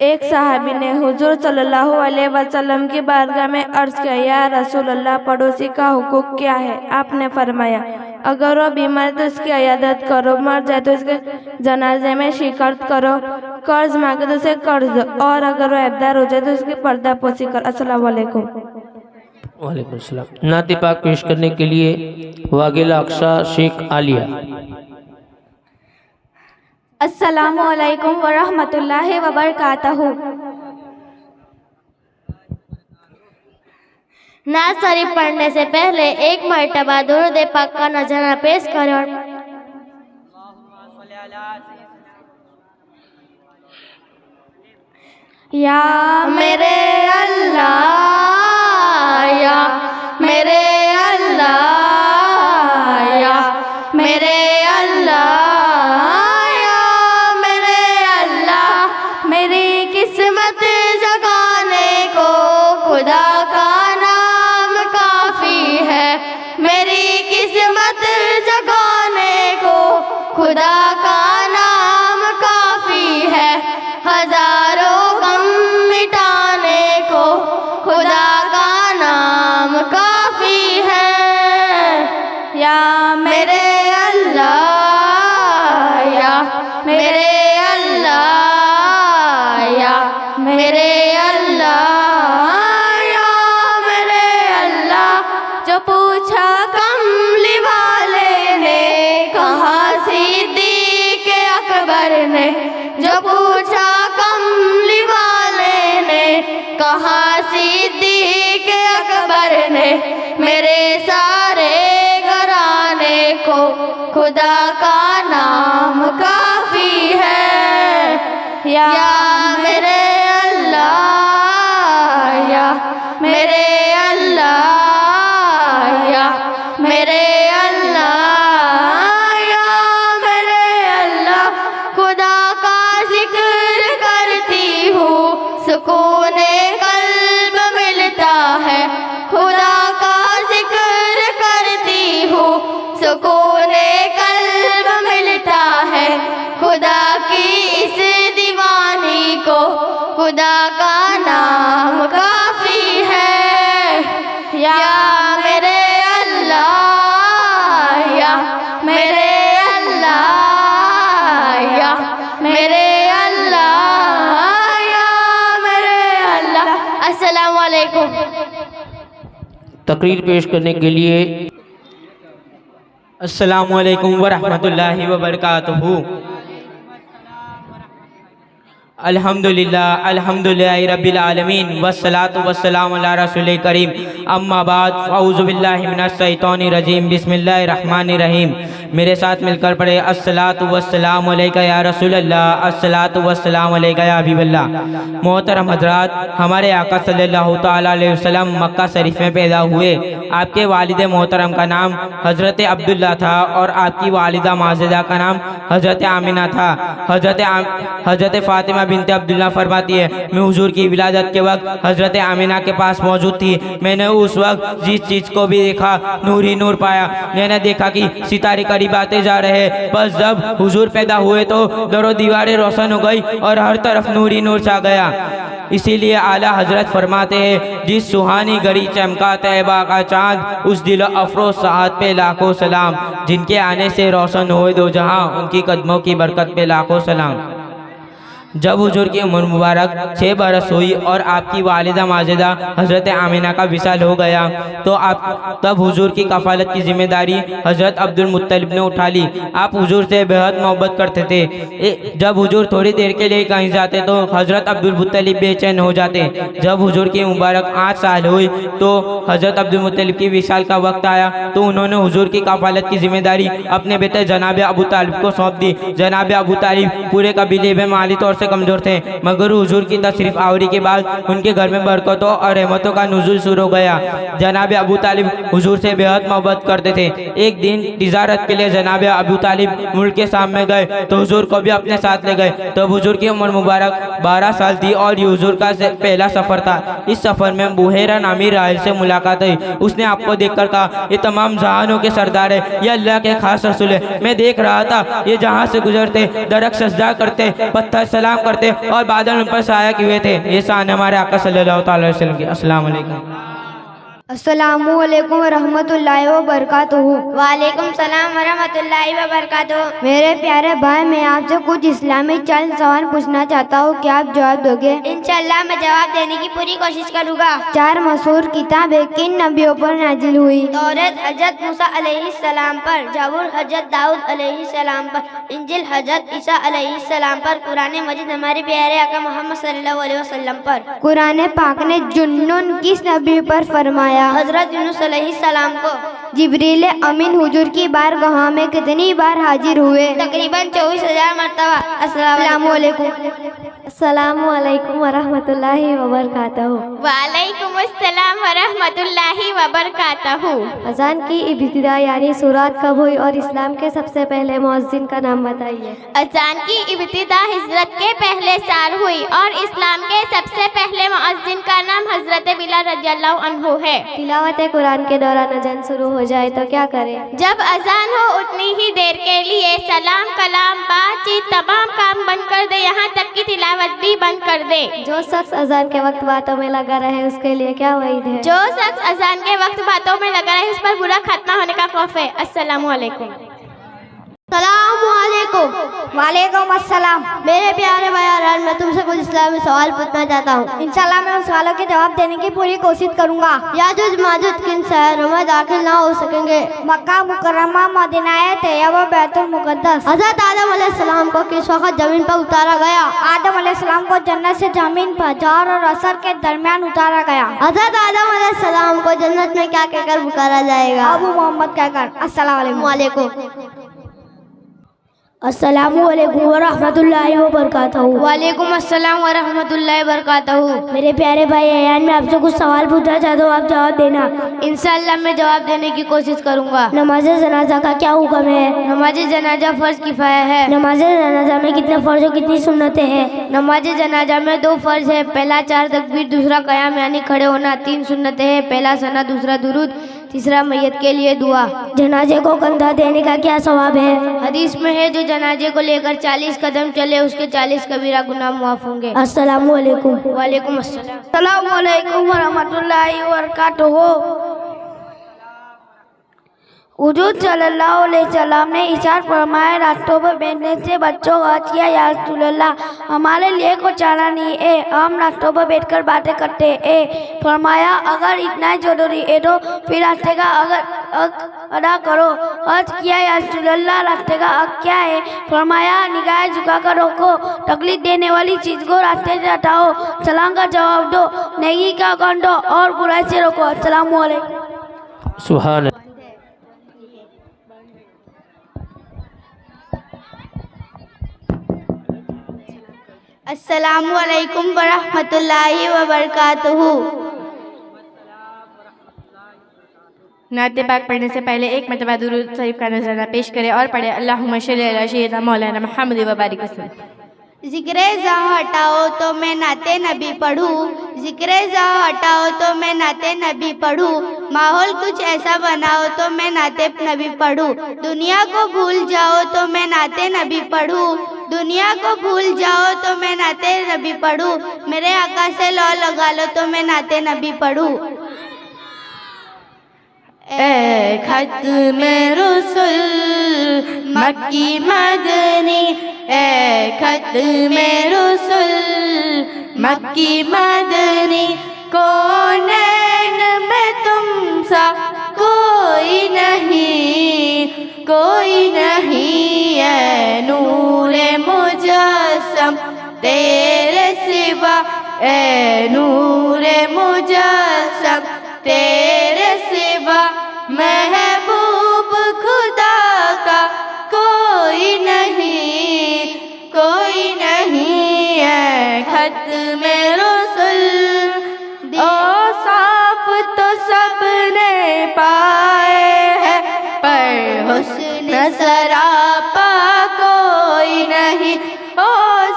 एक सहाबी ने हुजूर सल्लल्लाहु अलैहि वसल्लम की बारगाह में अर्ज किया, या रसूल अल्लाह, पड़ोसी का हुकूक क्या है? आपने फरमाया, अगर वो बीमार तो उसकी इयादत करो, मर जाए तो उसके जनाजे में शिरकत करो, कर्ज मांगे तो उसे कर्ज दो, और अगर वो ऐबदार हो जाए तो उसकी पर्दा पोशी कर। अस्सलामु अलैकुम। वालेकुम सलाम। नाते पाक पेश करने के लिए वागिला अक्शा शेख आलिया। अस्सलामुअलैकुम वरहमतुल्लाहि वबरकातहू। नात शरीफ पढ़ने से पहले एक मर्तबा दुरूद पाक का नजराना पेश करें और या मेरे अल्लाह, या मेरे अल्लाह, या मेरे अल्लाह, या मेरे अल्लाह, मेरी किस्मत जगाने को खुदा का नाम काफी है। मेरी किस्मत जगाने को खुदा का नाम काफी है। हजारों गम मिटाने को खुदा का नाम काफी है। या मेरे अल्लाह, या मेरे अल्लाह, या मेरे अल्लाह, या मेरे अल्लाह। जो पूछा कमली वाले ने, कहा सिद्दीक़ अकबर ने। जो पूछा कमली वाले ने, कहा सिद्दीक़ अकबर ने। मेरे सारे घराने को खुदा का नाम काफी है। या मेरे अल्लाह, या मेरे अल्लाह, या मेरे अल्लाह, या मेरे अल्लाह। खुदा का जिक्र करती हूँ, सुकून कल्ब मिलता है। खुदा का जिक्र करती हूँ, सुकून कल्ब मिलता है। खुदा की इस दीवानी को खुदा का नाम काफी है। या मेरे अल्लाह, या मेरे अल्लाह, या मेरे अल्लाह, या मेरे अल्लाह। अस्सलामु अलैकुम। तकरीर पेश करने के लिए अस्सलामुअलैकुम वरहमतुल्लाहि वबरकातुहू। अल्हम्दुलिल्लाह अल्हम्दुलिल्लाहि रब्बिल आलमीन वस्सलातु वस्सलामु अला रसूलिल करीम। अम्मा बाद औज़ु बिल्लाहि मिनश शैतानिर रजीम। बिस्मिल्लाहिर रहमानिर रहीम। मेरे साथ मिलकर पढ़े अस्सलातु वस्सलामु अलैका या रसूलल्लाह, अस्सलातु वस्सलामु अलैका या हबीबल्लाह। मोहतरम हजरात, हमारे आका सल्लल्लाहु तआला अलैहि वसल्लम मक्का शरीफ में पैदा हुए। आपके वालिद मोहतरम का नाम हज़रत अब्दुल्ला था और आपकी वालिदा माजिदा का नाम हज़रत आमिना था। हज़रत फ़ातिमा बिन्त अब्दुल्ला फरमाती है, मैं हुजूर की विलादत के वक्त हज़रत आमिना के पास मौजूद थी। मैंने उस वक्त जिस चीज़ को भी देखा नूर ही नूर पाया। मैंने देखा कि सितारे करीब आते जा रहे। बस जब हुजूर पैदा हुए तो दरो दीवारें रोशन हो गई और हर तरफ नूर ही नूर छा गया। इसीलिए आला हजरत फरमाते हैं, जिस सुहानी घड़ी चमका तैबा का चाँद, उस दिल अफरोज साहत पे लाखों सलाम। जिनके आने से रोशन हुए दो जहां, उनकी कदमों की बरकत पे लाखों सलाम। जब हुजूर की उम्र मुबारक 6 बरस हुई और आपकी वालिदा माजिदा हज़रत आमिना का विसाल हो गया तो तब हुजूर की कफ़ालत की जिम्मेदारी हज़रत अब्दुल मुत्तलिब ने उठा ली। आप हुजूर से बेहद मोहब्बत करते थे। जब हुजूर थोड़ी देर के लिए कहीं जाते तो हज़रत अब्दुल मुत्तलिब बेचैन हो जाते। जब हुजूर की मुबारक 8 साल हुई तो हज़रत अब्दुल मुत्तलिब की विसाल का वक्त आया तो उन्होंने हुजूर की कफ़ालत की जिम्मेदारी अपने बेटे जनाब अबू तालिब को सौंप दी। जनाब अबू तालिब पूरे कबीले में माली तौर से कमजोर थे, मगर हुजूर की तशरीफ आवरी के बाद उनके घर में बरकतों और रहमतों का नुज़ुल शुरू हो गया। जनाब अबू तालिब हुजूर से बेहद मोहब्बत करते थे। एक दिन तिजारत के लिए जनाब अबू तालिब मुल्क के सामने गए तो हुजूर को भी अपने साथ ले गए। तब हुजूर की उम्र मुबारक 12 साल थी और ये हुजूर का पहला सफ़र था। इस सफ़र में बुहेरा नामी राहिल से मुलाकात हुई। उसने आपको देखकर कहा, ये तमाम जहानों के सरदार है, ये अल्लाह के खास रसूल है। मैं देख रहा था ये जहाँ से गुजरते दरक सजदा करते, पत्थर सलाम करते और बादल उन पर साया किए थे। ये शान हमारे आका सल्लल्लाहु अलैहि वसल्लम की। अस्सलाम वालेकुम। अस्सलामु अलैकुम रहमतुल्लाहि व बरकातुहू। वालेकुम सलाम वरहमतुल्लाहि वबरकातुहू। मेरे प्यारे भाई, मैं आपसे कुछ इस्लामी चंद सवाल पूछना चाहता हूँ, क्या आप जवाब दोगे? इंशाल्लाह मैं जवाब देने की पूरी कोशिश करूँगा। 4 मशहूर किताबें किन नबियों पर नाजिल हुई? तौरात हजरत मूसा अलैहिस्सलाम पर, जबूर हजरत दाऊद अलैहिस्सलाम पर, इंजिल हजरत ईसा अलैहिस्सलाम पर, कुरान मजीद हमारे प्यारे आका मोहम्मद सल्लल्लाहु अलैहि वसल्लम पर। कुरान पाक ने जुन्नुन किस नबी पर फरमाया? हजरत यूनुस अलैहिस्सलाम को। जिब्रील अमीन हुजूर की बारगाह में कितनी बार हाजिर हुए? तकरीबन 24,000 मरतबा। अस्सलामु अलैकुम। अस्सलामु अलैकुम वरहमतुल्लाहि वबरकातुहू। वालेकुम अस्सलाम वरहमतुल्लाहि वबरकातुहू। अजान की इब्तिदा यानी शुरुआत कब हुई और इस्लाम के सबसे पहले मुअज्जिन का नाम बताइए? अजान की इब्तिदा हिजरत के पहले साल हुई और इस्लाम के सबसे पहले मुअज्जिन का नाम हजरत बिलाल रज़ियल्लाहु अन्हु है। तिलावत कुरान के दौरान अजान शुरू हो जाए तो क्या करें? जब अजान हो उतनी ही देर के लिए सलाम कलाम बातचीत तमाम काम बंद कर दे, यहाँ तक कि तिलावत भी बंद कर दे। जो शख्स अजान के वक्त बातों में लगा रहे उसके लिए क्या वईद है? जो शख्स अजान के वक्त बातों में लगा रहे उस पर बुरा खात्मा होने का खौफ है। अस्सलामु अलैकुम। वालेकुम अस्सलाम। मेरे प्यारे भाई, मैं तुमसे कुछ इस्लामी सवाल पूछना चाहता हूँ। इंशाल्लाह मैं उन सवालों के जवाब देने की पूरी कोशिश करूंगा। याजुज माजुज किन शहरों में दाखिल ना हो सकेंगे? मक्का मुकर्रमा, मदीना तैयबा व बैतुल मुक़द्दस। हज़रत आदम अलैहिस्सलाम को किस वक्त जमीन पर उतारा गया? आदम अलैहिस्सलाम को जन्नत से जमीन पर ज़ोहर और असर के दरमियान उतारा गया। हज़रत आदम अलैहिस्सलाम को जन्नत में क्या कहकर पुकारा जाएगा? अबू मोहम्मद कहकर। अस्सलाम वालेकुम। अस्सलामु अलैकुम वरहमतुल्लाहि वबरकातुहू। वालेकुम अस्सलाम वरहमतुल्लाहि वबरकातुहू। मेरे प्यारे भाई अयान, मैं आपसे कुछ सवाल पूछना चाहता हूँ, आप जवाब देना। इंशाल्लाह मैं जवाब देने की कोशिश करूंगा। नमाज जनाजा का क्या हुक्म है? नमाज जनाजा फर्ज किफाया है। नमाज जनाजा में कितने फर्ज और कितनी सुन्नतें हैं? नमाज जनाजा में 2 फर्ज है, पहला 4 तकबीर, दूसरा कयाम यानी खड़े होना। 3 सुन्नतें हैं, पहला सना, दूसरा दुरूद, तीसरा मैयत के लिए दुआ। जनाजे को कंधा देने का क्या सवाब है? हदीस में है जो जनाजे को लेकर 40 कदम चले उसके 40 कबीरा गुनाह मुआफ होंगे। अस्सलामु अलैकुम। वालेकुम अस्सलाम। अस्सलामु अलैकुम वरहमतुल्लाहि वबरकातुहू। हुजूर सल्लल्लाहु अलैहि वसल्लम ने इरशाद फरमाया, रास्तों पर बैठने से बच्चों हज किया, या रसूलल्लाह हमारे लिए कुछ चारा नहीं है, हम रास्तों पर बैठकर बातें करते हैं। फरमाया, अगर इतना ही जरूरी है तो फिर रास्ते का हक अदा करो। हज किया, या रसूलल्लाह रास्ते का हक क्या है? फरमाया, निगाह झुकाकर रोको, तकलीफ देने वाली चीज़ को रास्ते से हटाओ, सलाम का जवाब दो, नेकी का काम दो और बुराई से रोको। अस्सलामु अलैकुम। सुभान। अस्सलामु अलैकुम वरहमतुल्लाहि वबरकातुहू। नाते पाक पढ़ने से पहले एक मरतबा दुरूद शरीफ का नजराना पेश करें और पढ़े अल्लाहुम्मा सल्ली अला सय्यिदना मौलाना मुहम्मद व बारिक वसल्लम। ज़िक्रे ज़ाह हटाओ तो मैं नाते नबी पढ़ूँ, ज़िक्रे ज़ाह हटाओ तो मैं नाते नबी पढ़ूँ, माहौल कुछ ऐसा बनाओ तो मैं नाते नबी पढ़ूँ, दुनिया को भूल जाओ तो मैं नाते नबी पढ़ूँ, दुनिया को भूल जाओ तो मैं नाते नबी पढ़ूँ, मेरे आका से लौ लगा लो तो मैं नाते नबी पढ़ूँ। ए खत्मे रसूल मक्की मदनी, ए खत्मे रसूल मक्की मदनी, कौनैन में तुम सा कोई नहीं, कोई नहीं, ए नूरे मुजस्सम तेरे सिवा, ए नूरे मुजस्सम तेरे सिवा, महबूब खुदा का कोई नहीं, कोई नहीं, है खत्मे रसूल। ओ साफ तो सबने पाए हैं पर हुस्न सरापा कोई नहीं, ओ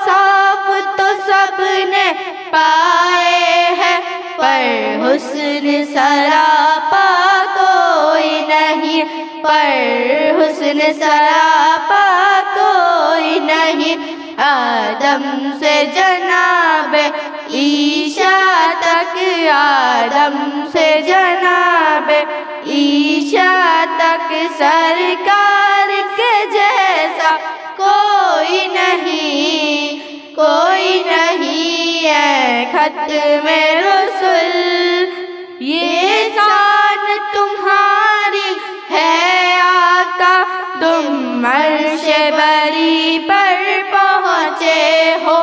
साफ तो सबने पाए हैं पर हुस्न सरापा कोई नहीं, पर हुस्न सरापा कोई नहीं, आदम से जनाब ईशा तक, आदम से जनाब ईशा तक सरकार के जैसा कोई नहीं, कोई नहीं है खत्मे रसूल। ये शान तुम्हारी है आका, तुम अर्शे बरी पर पहुँचे हो।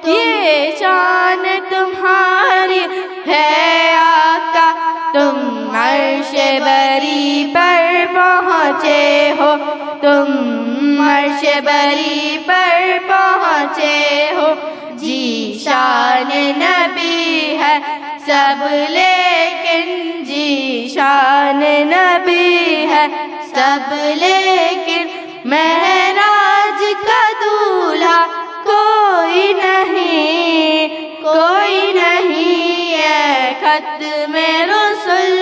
ये शान तुम्हारी है आका, तुम अर्शे बरी पर पहुँचे हो, तुम अर्शे बरी पर पहुँचे हो। जी शान नबी है सब लेकिन, जी शान नबी है सब लेकिन, महराज का दूल्हा कोई नहीं, कोई नहीं है खत्मे रसूल।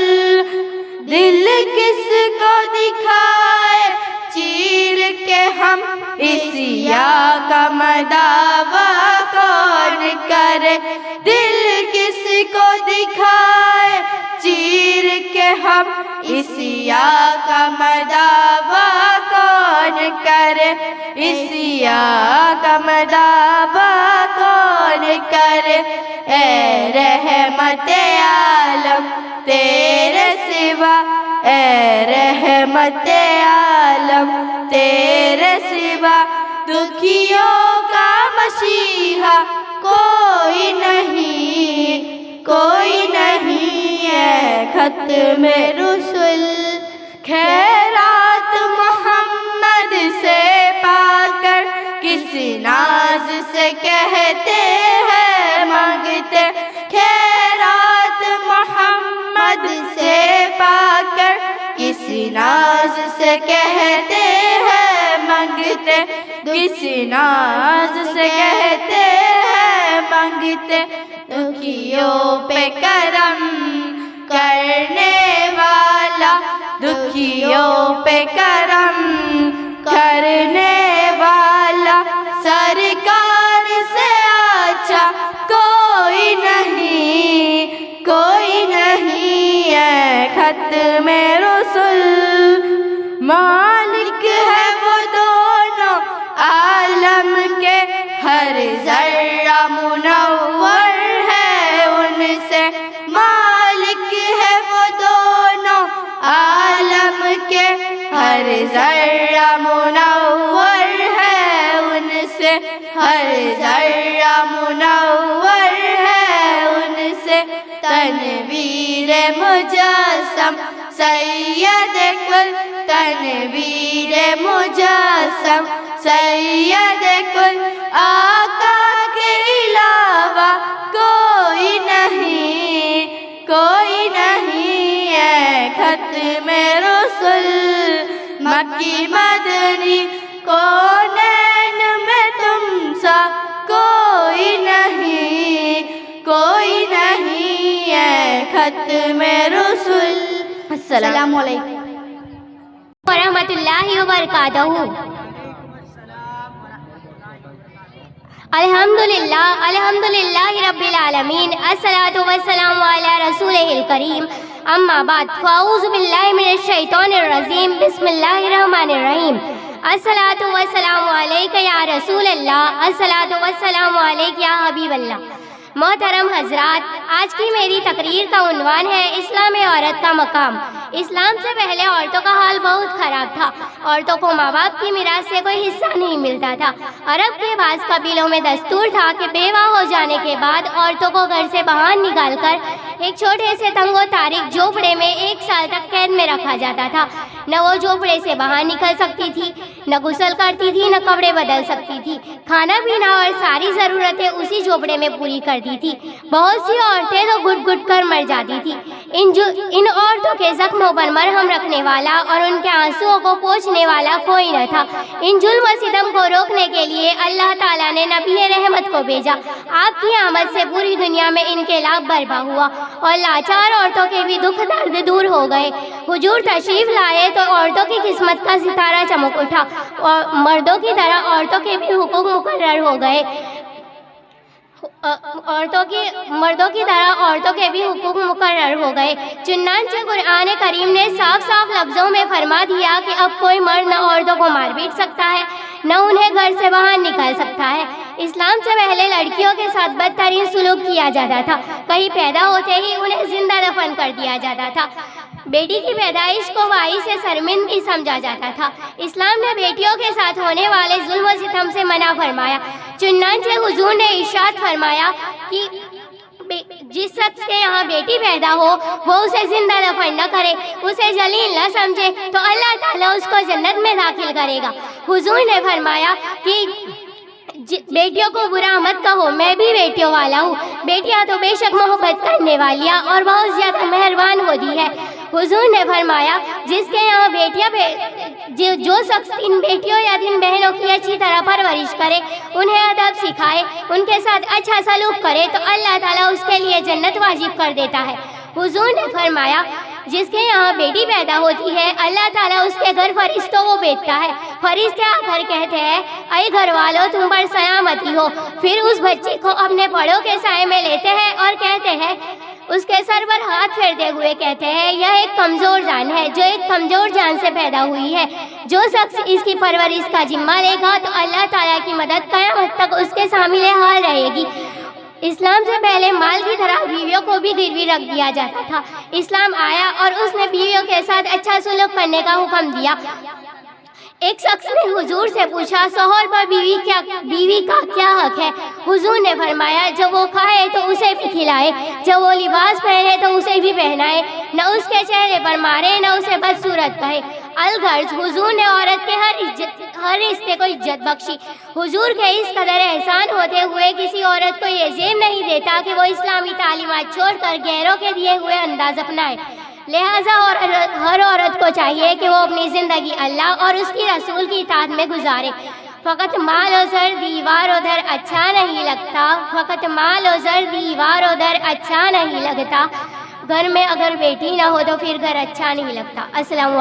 दिल किसको दिखाए चीर के हम, इसिया का मदावा कौन करे। दिल किसको दिखाए चीर के हम, इसिया का मदावा कौन करे, इसिया का मदावा कौन करे। ए रहमते आलम तेरे सिवा, ए रहमते आलम तेरे सिवा, दुखियों का मसीहा कोई नहीं, कोई नहीं है खत्मे रसूल। खैरात मोहम्मद से पाकर किस नाज से कहते हैं मांगते। खैरात मोहम्मद से पाकर किस नाज से कहते हैं मांगते, किस नाज से कहते हैं मांगते। दुखियों पे करम करने वाला, दुखियों पे करम करने वाला, सरकार से अच्छा कोई नहीं, कोई नहीं है खत्मे रसूल। मालिक है वो दोनों आलम के, हर जर्रा मुनव्वर है उनसे। मालिक है वो दोनों आलम के, हर जर्रा मुनव्वर है उनसे, हर जर्रा मुनव्वर है उनसे। तनवीर मुजस्सम सैयद कुल, तनवीर मुजस्सम सैयद कुल, आका के अलावा कोई नहीं, कोई नहीं है खत्मे रसूल। मक्की मदनी कौनैन में तुम सा कोई नहीं, कोई नहीं है खत्मे रसूल। अस्सलामु अलैकुम वरहमतुल्लाहि वबरकातुहू। अल्हम्दुलिल्लाह, अल्हम्दुलिल्लाहि रब्बिल आलमीन, अस्सलातु वस्सलामु अला रसूलिल करीम, अम्मा बाद, फ़अऊज़ु बिल्लाहि मिनश शैतानिर रजीम, बिस्मिल्लाहिर रहमानिर रहीम। अस्सलातु वस्सलामु अलैका या रसूल अल्लाह, अस्सलातु वस्सलामु अलैका या हबीब अल्लाह। मोहतरम हजरात, आज की मेरी तकरीर का उन्वान है इस्लाम में औरत का मकाम। इस्लाम से पहले औरतों का हाल बहुत ख़राब था। औरतों को माँ बाप की मिरास से कोई हिस्सा नहीं मिलता था। अरब के बाज़ कबीलों में दस्तूर था कि बेवा हो जाने के बाद औरतों को घर से बाहर निकालकर एक छोटे से तंगो तारीख झोपड़े में 1 साल तक कैद में रखा जाता था। न वो झोपड़े से बाहर निकल सकती थी, न गुस्ल करती थी, न कपड़े बदल सकती थी। खाना पीना और सारी ज़रूरतें उसी झोपड़े में पूरी करती थी। बहुत सी औरतें तो घुट घुट कर मर जाती थी। इन औरतों के जख्मों पर मरहम रखने वाला और उनके आंसुओं को पोंछने वाला कोई न था। इन जुल्म सितम को रोकने के लिए अल्लाह ताला ने नबी रहमत को भेजा। आपकी आमद से पूरी दुनिया में इनकलाब बर्पा हुआ और लाचार औरतों के भी दुख दर्द दूर हो गए। हुजूर तशरीफ लाए तो औरतों की किस्मत का सितारा चमक उठा और मर्दों की तरह औरतों के भी हुकूक मुकर्रर हो गए। मर्दों की तरह औरतों के भी हुकूक मुकर्रर हो गए। चुनांचे कुरान करीम ने साफ साफ लफ्ज़ों में फरमा दिया कि अब कोई मर्द न औरतों को मार पीट सकता है, न उन्हें घर से बाहर निकाल सकता है। इस्लाम से पहले लड़कियों के साथ बदतरीन सुलूक किया जाता था। कहीं पैदा होते ही उन्हें जिंदा दफन कर दिया जाता था। बेटी की पैदाइश को वाई से शर्मिंदगी समझा जाता था। इस्लाम ने बेटियों के साथ होने वाले जुल्म व सितम से मना फरमाया। चुनांचे हुजूर ने इरशाद फरमाया कि जिस शख्स के यहाँ बेटी पैदा हो वो उसे जिंदा दफन न करे, उसे जलील न समझे, तो अल्लाह ताला उसको जन्नत में दाखिल करेगा। हुजूर ने फरमाया कि बेटियों को बुरा मत कहो, मैं भी बेटियों वाला हूँ। बेटियाँ तो बेशक मोहब्बत करने वालियाँ और बहुत ज़्यादा मेहरबान होती है। हुजूर ने फरमाया जिसके यहाँ बेटियाँ जो शख्स 3 बेटियों या 3 बहनों की अच्छी तरह परवरिश करे, उन्हें अदब सिखाए, उनके साथ अच्छा सलूक करे, तो अल्लाह ताला उसके लिए जन्नत वाजिब कर देता है। हुजूर ने फरमाया जिसके यहाँ बेटी पैदा होती है अल्लाह ताला उसके घर फरिश्तों को भेजता है। फरिश्ते आकर कहते हैं अय घर वालों तुम पर सलामती हो। फिर उस बच्ची को अपने बड़ों के साए में लेते हैं और कहते हैं, उसके सर पर हाथ फेरते हुए कहते हैं यह एक कमज़ोर जान है जो एक कमज़ोर जान से पैदा हुई है। जो शख्स इसकी परवरिश का जिम्मा लेगा तो अल्लाह ताला की मदद क़यामत तक उसके शामिल हाल रहेगी। इस्लाम से पहले माल की तरह बीवियों को भी गिरवी रख दिया जाता था। इस्लाम आया और उसने बीवियों के साथ अच्छा सुलूक करने का हुक्म दिया। एक शख्स ने हुजूर से पूछा शौहर पर बीवी का क्या हक है? हुजूर ने फरमाया जब वो खाए तो उसे भी खिलाए, जब वो लिबास पहने तो उसे भी पहनाए, न उसके चेहरे पर मारे न उसे बदसूरत कहे। अलगर्ज हुजूर ने औरत के हर रिश्ते को इज्जत बख्शी। हुजूर के इस कदर एहसान होते हुए किसी औरत को ये जेब नहीं देता कि वो इस्लामी तालीमात छोड़कर गैरों के दिए हुए अंदाज अपनाए। लिहाजा हर औरत को चाहिए कि वो अपनी ज़िंदगी अल्लाह और उसकी रसूल की इताअत में गुजारे। फ़कत माल और ज़र दीवार उधर अच्छा नहीं लगता, फ़कत माल और ज़र दीवार उधर अच्छा नहीं लगता। घर में अगर बेटी ना हो तो फिर घर अच्छा नहीं लगता। अस्सलाम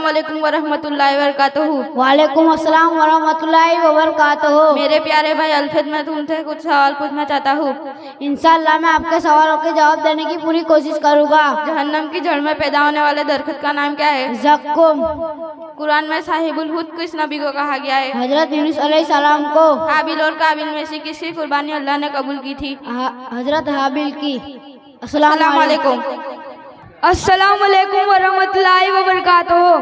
वालेकुम वरहमतुल्लाहि वबरकातुहू। वालेकुम अस्सलाम वरहमतुल्लाहि वबरकातुहू। मेरे प्यारे भाई अल्फिद, मैं तुमसे कुछ सवाल पूछना चाहता हूँ। इंशाअल्लाह मैं आपके सवालों के जवाब देने की पूरी कोशिश करूँगा। जहन्नम की जड़ में पैदा होने वाले दरख्त का नाम क्या है? ज़क्कुम। कुरान में साहिबुल हुद किस नबी को कहा गया है? हजरत यूनुस अलैहिस्सलाम को। हाबिल और काबिल में से किसकी कुर्बानी अल्लाह ने कबूल की थी? हजरत हाबिल की। अस्सलाम वालेकुम। अस्सलाम वालेकुम वरहमतुल्लाहि वबरकातुहू।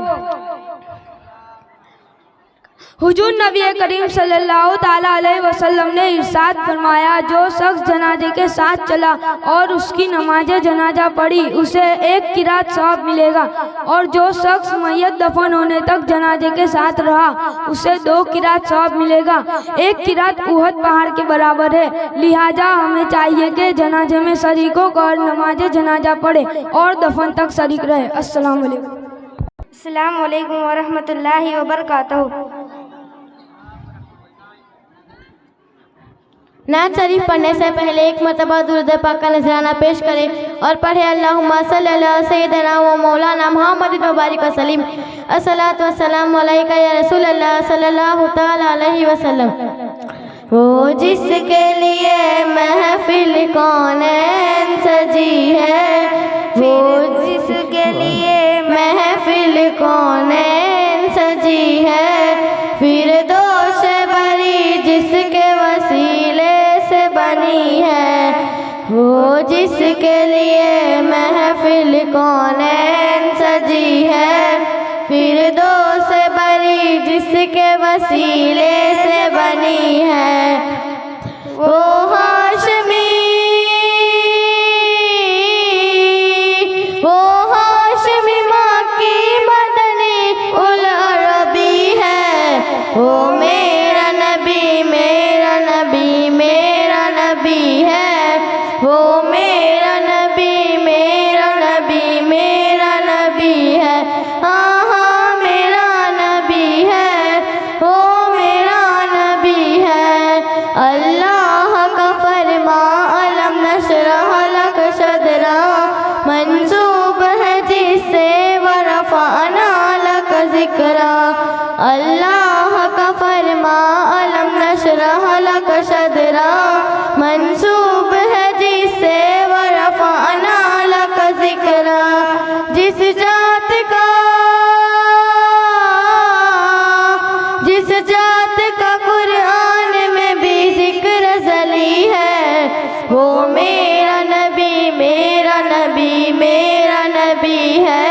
हुजूर नबी करीम सल्लल्लाहु ताला अलैहि वसल्लम ने इरशाद फरमाया जो शख्स जनाजे के साथ चला और उसकी नमाज जनाजा पढ़ी उसे 1 किरात सवाब मिलेगा, और जो शख्स मैयत दफन होने तक जनाजे के साथ रहा उसे 2 किरात सवाब मिलेगा। 1 किरात उहद पहाड़ के बराबर है। लिहाजा हमें चाहिए कि जनाजे में शरीक होकर नमाज जनाजा पढ़े और दफन तक शरीक रहे। अस्सलाम वालेकुम वरहमतुल्लाहि वबरकातुहू। नात शरीफ पढ़ने से पहले एक मरतबा दुरूद पाक का नजराना पेश करें और पढ़े अल्लाहुम्मा सल्ली अला सय्यिदना व मौलाना मुहम्मद व बारिक वसल्लम। अस्सलातु वस्सलामु अलैका या रसूल अल्लाह सल्लल्लाहु तआला अलैहि वसल्लम। वो जिसके लिए महफिल कौनैन सजी है, वो जिसके लिए महफिल कौनैन सजी है, फिरदौस बरी जिसके वसीले से बनी है, वो जिसके लिए महफिल कौनैन सजी है, फिरदौस बरी जिसके वसीले से बनी है, वो हाशमी मक्की मदनी उल अरबी है, वो मेरा नबी मेरा नबी मेरा नबी है, वो मेरा नबी मेरा नबी मेरा नबी है। हाँ हाँ मेरा नबी है, वो मेरा नबी है। अल्लाह का फरमा अलम नशरह लक सदरा मंसूब है जिससे वरफ़अना लक ज़िक्रा। अल्लाह का फरमा अलम नशरह लक सदरा जिस जात का कुरान में भी जिक्र जली है, वो मेरा नबी मेरा नबी मेरा नबी है,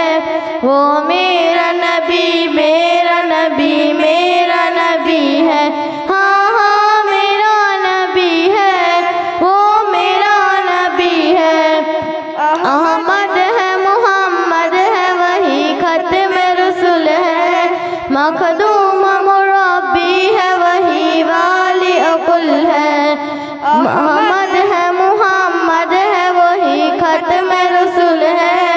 वो मेरा नबी मेरा नबी मेरा नबी है। हाँ हाँ मेरा नबी है, वो मेरा नबी है। अहमद है मोहम्मद है वही खत्म रसूल है, मखदूम मुरब्बी है वही वाली अकुल है। मोहम्मद है मोहम्मद है वही खत्म रसूल है,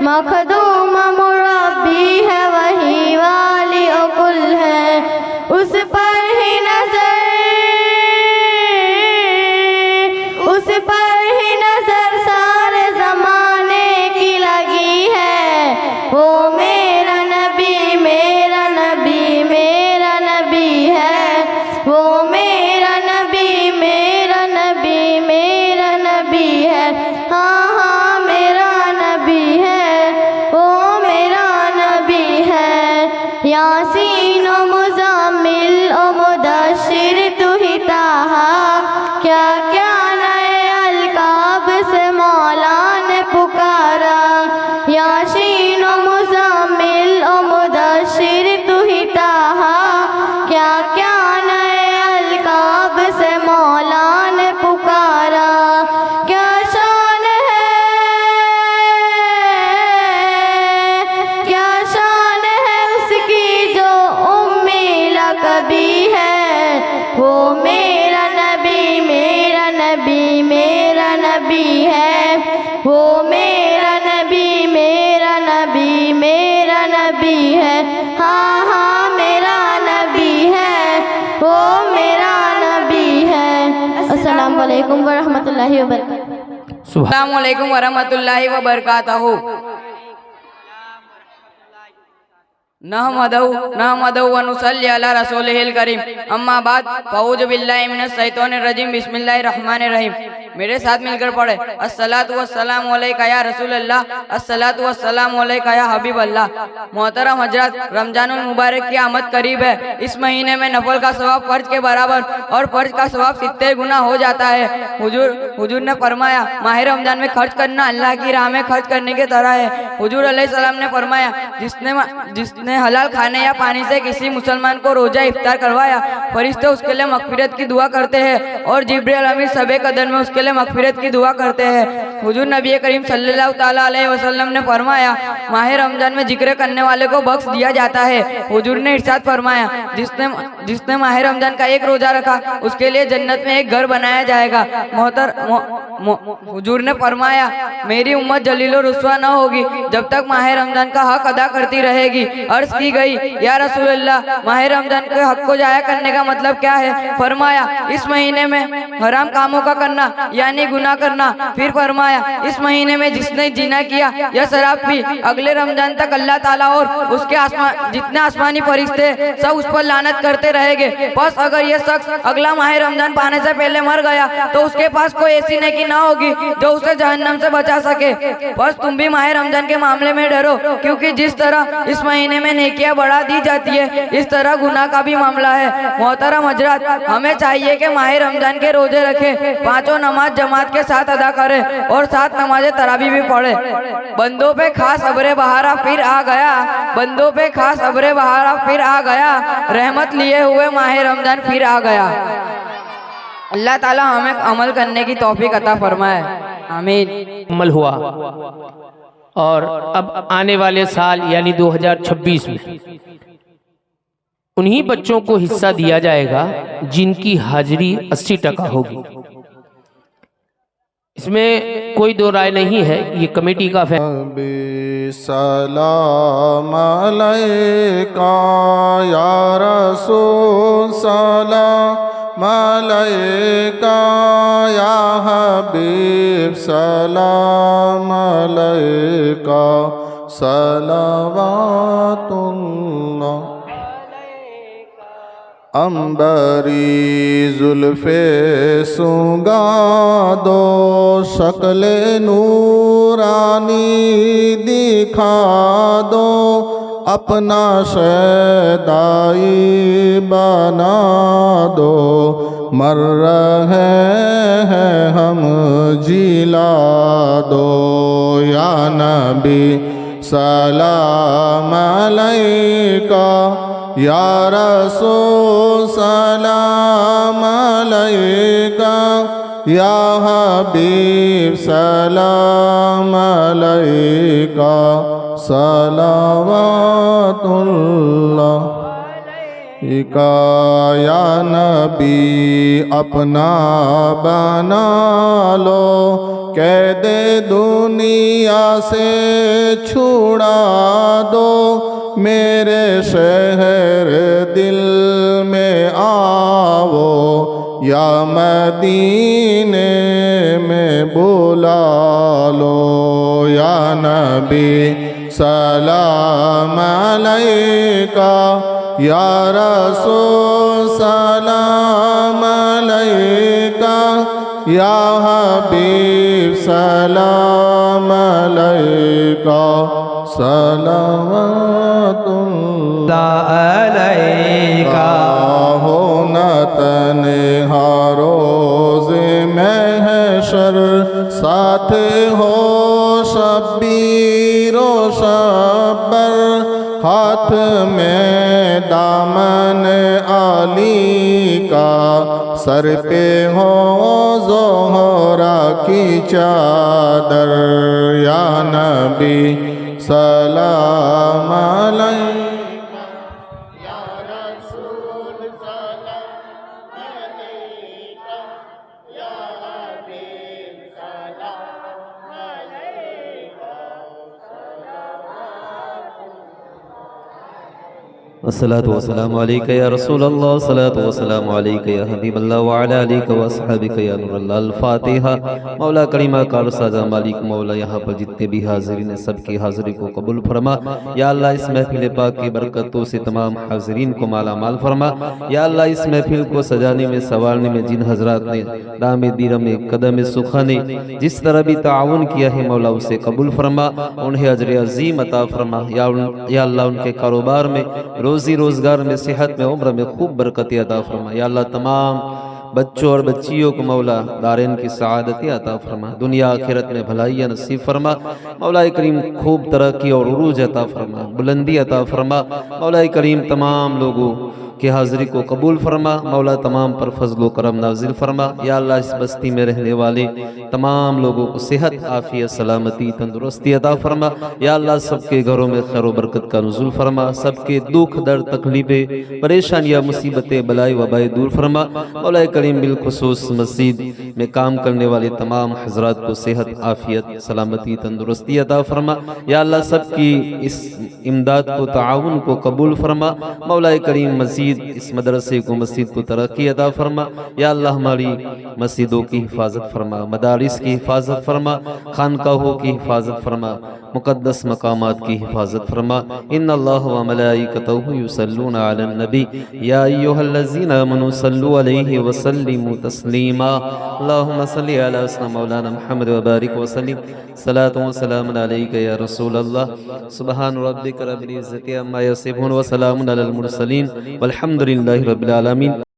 मखदूम मुरब्बी है वही वाली अकुल है। उस पर ही नजर सारे जमाने की लगी है, वो मेरा नबी मेरा नबी मेरा नबी है, वो मेरा नबी मेरा नबी मेरा नबी है। हाँ हाँ मेरा नबी है, वो मेरा नबी है। यासीन ओ मुज़म्मिल ओ मुदश्शिर तू ही ताहा, क्या क्या नए अलकाब से मौला ने पुकारा। यासीन ओ मुज़म्मिल ओ मुदश्शिर तू ही ताहा, क्या क्या नए अलकाब से मौला ने पुकारा। क्या शान है, क्या शान है उसकी जो उम्मी लक़बी है, वो मेरा नबी मेरा नबी मेरा नबी है, वो मेरा नबी मेरा नबी मेरा नबी है। हाँ हाँ मेरा नबी है, वो मेरा नबी है। अस्सलाम वालेकुम वरहमतुल्लाहि वबरकातुहू। अस्सलाम वालेकुम वरहमतुल्लाहि वबरकातुहू। नहमदहु व नुसल्ली अला रसूलिहिल करीम, अम्मा बाद फ़अऊज़ु बिल्लाहि मिनश शैतानिर रजीम, बिस्मिल्लाहिर रहमानिर रहीम। मेरे साथ मिलकर पढ़े। अस्सलातु वस्सलामु अलैका या रसूल अल्लाह, अस्सलातु वस्सलामु अलैका या हबीब अल्लाह। मोहतरम हजरत, रमजानुल मुबारक की आमद करीब है। इस महीने में नफल का सवाब फर्ज के बराबर और फर्ज का सवाब 70 गुना हो जाता है। हुजूर ने फरमाया माह रमजान में खर्च करना अल्लाह की राह में खर्च करने की तरह है। हुजूर अलैहिस्सलाम ने फरमाया जिसने हलाल खाने या पानी से किसी मुसलमान को रोजा इफ्तार करवाया, फरिश्ते उसके लिए मगफिरत की दुआ करते हैं और जिब्रील अमीर सबे कदर में उसके लिए मगफिरत की दुआ करते हैं। हुजूर नबी करीम सल्लल्लाहु ताला अलैहि वसल्लम ने फरमाया माह रमजान में जिक्र करने वाले को बख्श दिया जाता है। हुजूर ने इरशाद फरमाया जिसने माह रमजान का एक रोजा रखा उसके लिए जन्नत में एक घर बनाया जाएगा। हुजूर ने फरमाया मेरी उम्मत जलीलो रुस्वा न होगी जब तक माह रमजान का हक अदा करती रहेगी। अर्ज की गई या रसूल अल्लाह, माह रमजान के हक को जाया करने का मतलब क्या है? फरमाया इस महीने में हराम कामों का करना यानी गुनाह करना। फिर फरमाया इस महीने में जिसने जिना किया या शराब पी, अगले रमजान तक अल्लाह ताला और उसके जितने आसमानी फरिश्ते सब उस पर लानत करते रहेंगे। बस अगर ये शख्स अगला माह रमजान पाने से पहले मर गया तो उसके पास कोई ऐसी नेकी ना होगी जो उसे जहन्नम से बचा सके। बस तुम भी माह रमजान के मामले में डरो, क्योंकि जिस तरह इस महीने में नेकियां बढ़ा दी जाती है इस तरह गुनाह का भी मामला है। मोहतरम हजरात, हमें चाहिए कि माह रमजान के रोजे रखें, पांचों नमाज जमात के साथ अदा करें और 7 नमाजें तरावी भी पढ़े। बंदों पे खास अब्रे बहारा फिर आ गया, बंदों पे खास अब्रे बहारा फिर आ गया, रहमत लिए हुए माह रमजान फिर आ गया। अल्लाह ताला हमें अमल करने की तौफीक अता फरमाए, आमीन। अमल हुआ और अब आने वाले साल यानी 2026 में उन्हीं बच्चों को हिस्सा दिया जाएगा जिनकी हाजिरी 80% होगी। इसमें कोई दो राय नहीं है, ये कमेटी का फैसला। सलाम अलैका या रसूल, सलाम अलैका या हबीब, सलाम अलैका सलावतुल्लाह। अंबरी जुल्फे सुगा दो, शक्ल नूरानी दिखा दो, अपना शैदाई बना दो, मर रहे हैं हम जिला दो। या नबी सलाम अलैका, या रसूल सलाम अलैका, या हबीब सलाम अलैका, सलावतुल्लाह इका। या नबी अपना बना लो, कैद दुनिया से छुड़ा दो, मेरे शहर दिल में आओ, या मदीने में बुला लो। या नबी सलाम अलैका, या रसूल सलाम अलैका, या हबीब सलाम अलैका, सलावतुल्लाह अलैका। हो न तन्हा रोज़े महशर, साथ हो शब्बीर व शब्बर, हाथ में दामन आली का, सर पे हो ज़ोहरा की चादर। या नबी सलाम अलैका, या रसूल सलाम अलैका, या हबीब सलाम अलैका, अस्सलातु वस्सलामु अलैका या रसूल अल्लाह, अस्सलातु वस्सलामु अलैका या हबीब अल्लाह, व अला आलिका व अस्हाबिका या नूर अल्लाह। अल-फातिहा। मौला करीमा कार साजा मालिक मौला, यहाँ पर जितने भी हाज़रीन हैं सबकी हाज़री को कबूल फरमा। या अल्लाह इस महफिल पाक की बरकतों से तमाम हाज़रीन को माला माल फरमा। या अल्लाह इस महफिल को सजाने में संवारने में जिन हजरात ने दाम दीरम कदम सुखाने जिस तरह भी ताउन किया है मौला उसे कबूल फरमा, उन्हें अजर अजीम अता फरमा। या अल्लाह उनके कारोबार में, रोज़ी रोज़गार में, सेहत में, उम्र में खूब बरकत अता फरमा। या अल्लाह तमाम बच्चों और बच्चियों को मौला दारैन की सआदत अता फरमा, दुनिया आखिरत में भलाई नसीब फरमा। मौला करीम खूब तरक्की और उरूज अता फरमा, बुलंदी अता फरमा। मौला करीम तमाम लोगों की हाज़िरी को कबूल फरमा। मौला तमाम पर फजल व करम नाजिल फरमा। या अल्लाह इस बस्ती में रहने वाले तमाम लोगों को सेहत, आफियत, सलामती, तंदुरुस्ती अता फरमा। या अल्लाह सबके घरों में खैर व बरकत का नुज़ुल फरमा, सबके दुख दर्द तकलीफ़ें परेशानियाँ मुसीबतें बलाई वबाएं दूर फरमा। मौला करीम बिलखुसूस मस्जिद में काम करने वाले तमाम हजरात को सेहत, आफियत, सलामती, तंदुरुस्ती अता फरमा। या अल्लाह सबकी इस इमदाद को, ताउन को कबूल फरमा। मौला करीम मस्जिद इस मदरसे को, मस्जिद को तरक्की अता फरमा। या अल्लाह हमारी मस्जिदों की हिफाजत फरमा, मदारिस की हिफाजत फरमा, खानकाहों की हिफाजत फरमा, मुक़द्दस मकामात की हिफाजत फरमा। इन्नल्लाह व मलाइकतहु युसल्लूना अलन नबी या अय्युहल्लज़ीना आमनू सल्लू अलैहि व सल्लिमू तस्लीमा। अल्लाहुम्मा सल्लि अला सय्यिदिना मौलाना मुहम्मद व बारिक व सल्लिम। सलातु व सलामुन अलैका या रसूल अल्लाह। सुब्हान रब्बिका रब्बिल इज़्ज़ति अम्मा यसिफून व सलामुन अलल मुरसलीन वल्हम्दुलिल्लाहि रब्बिल आलमीन।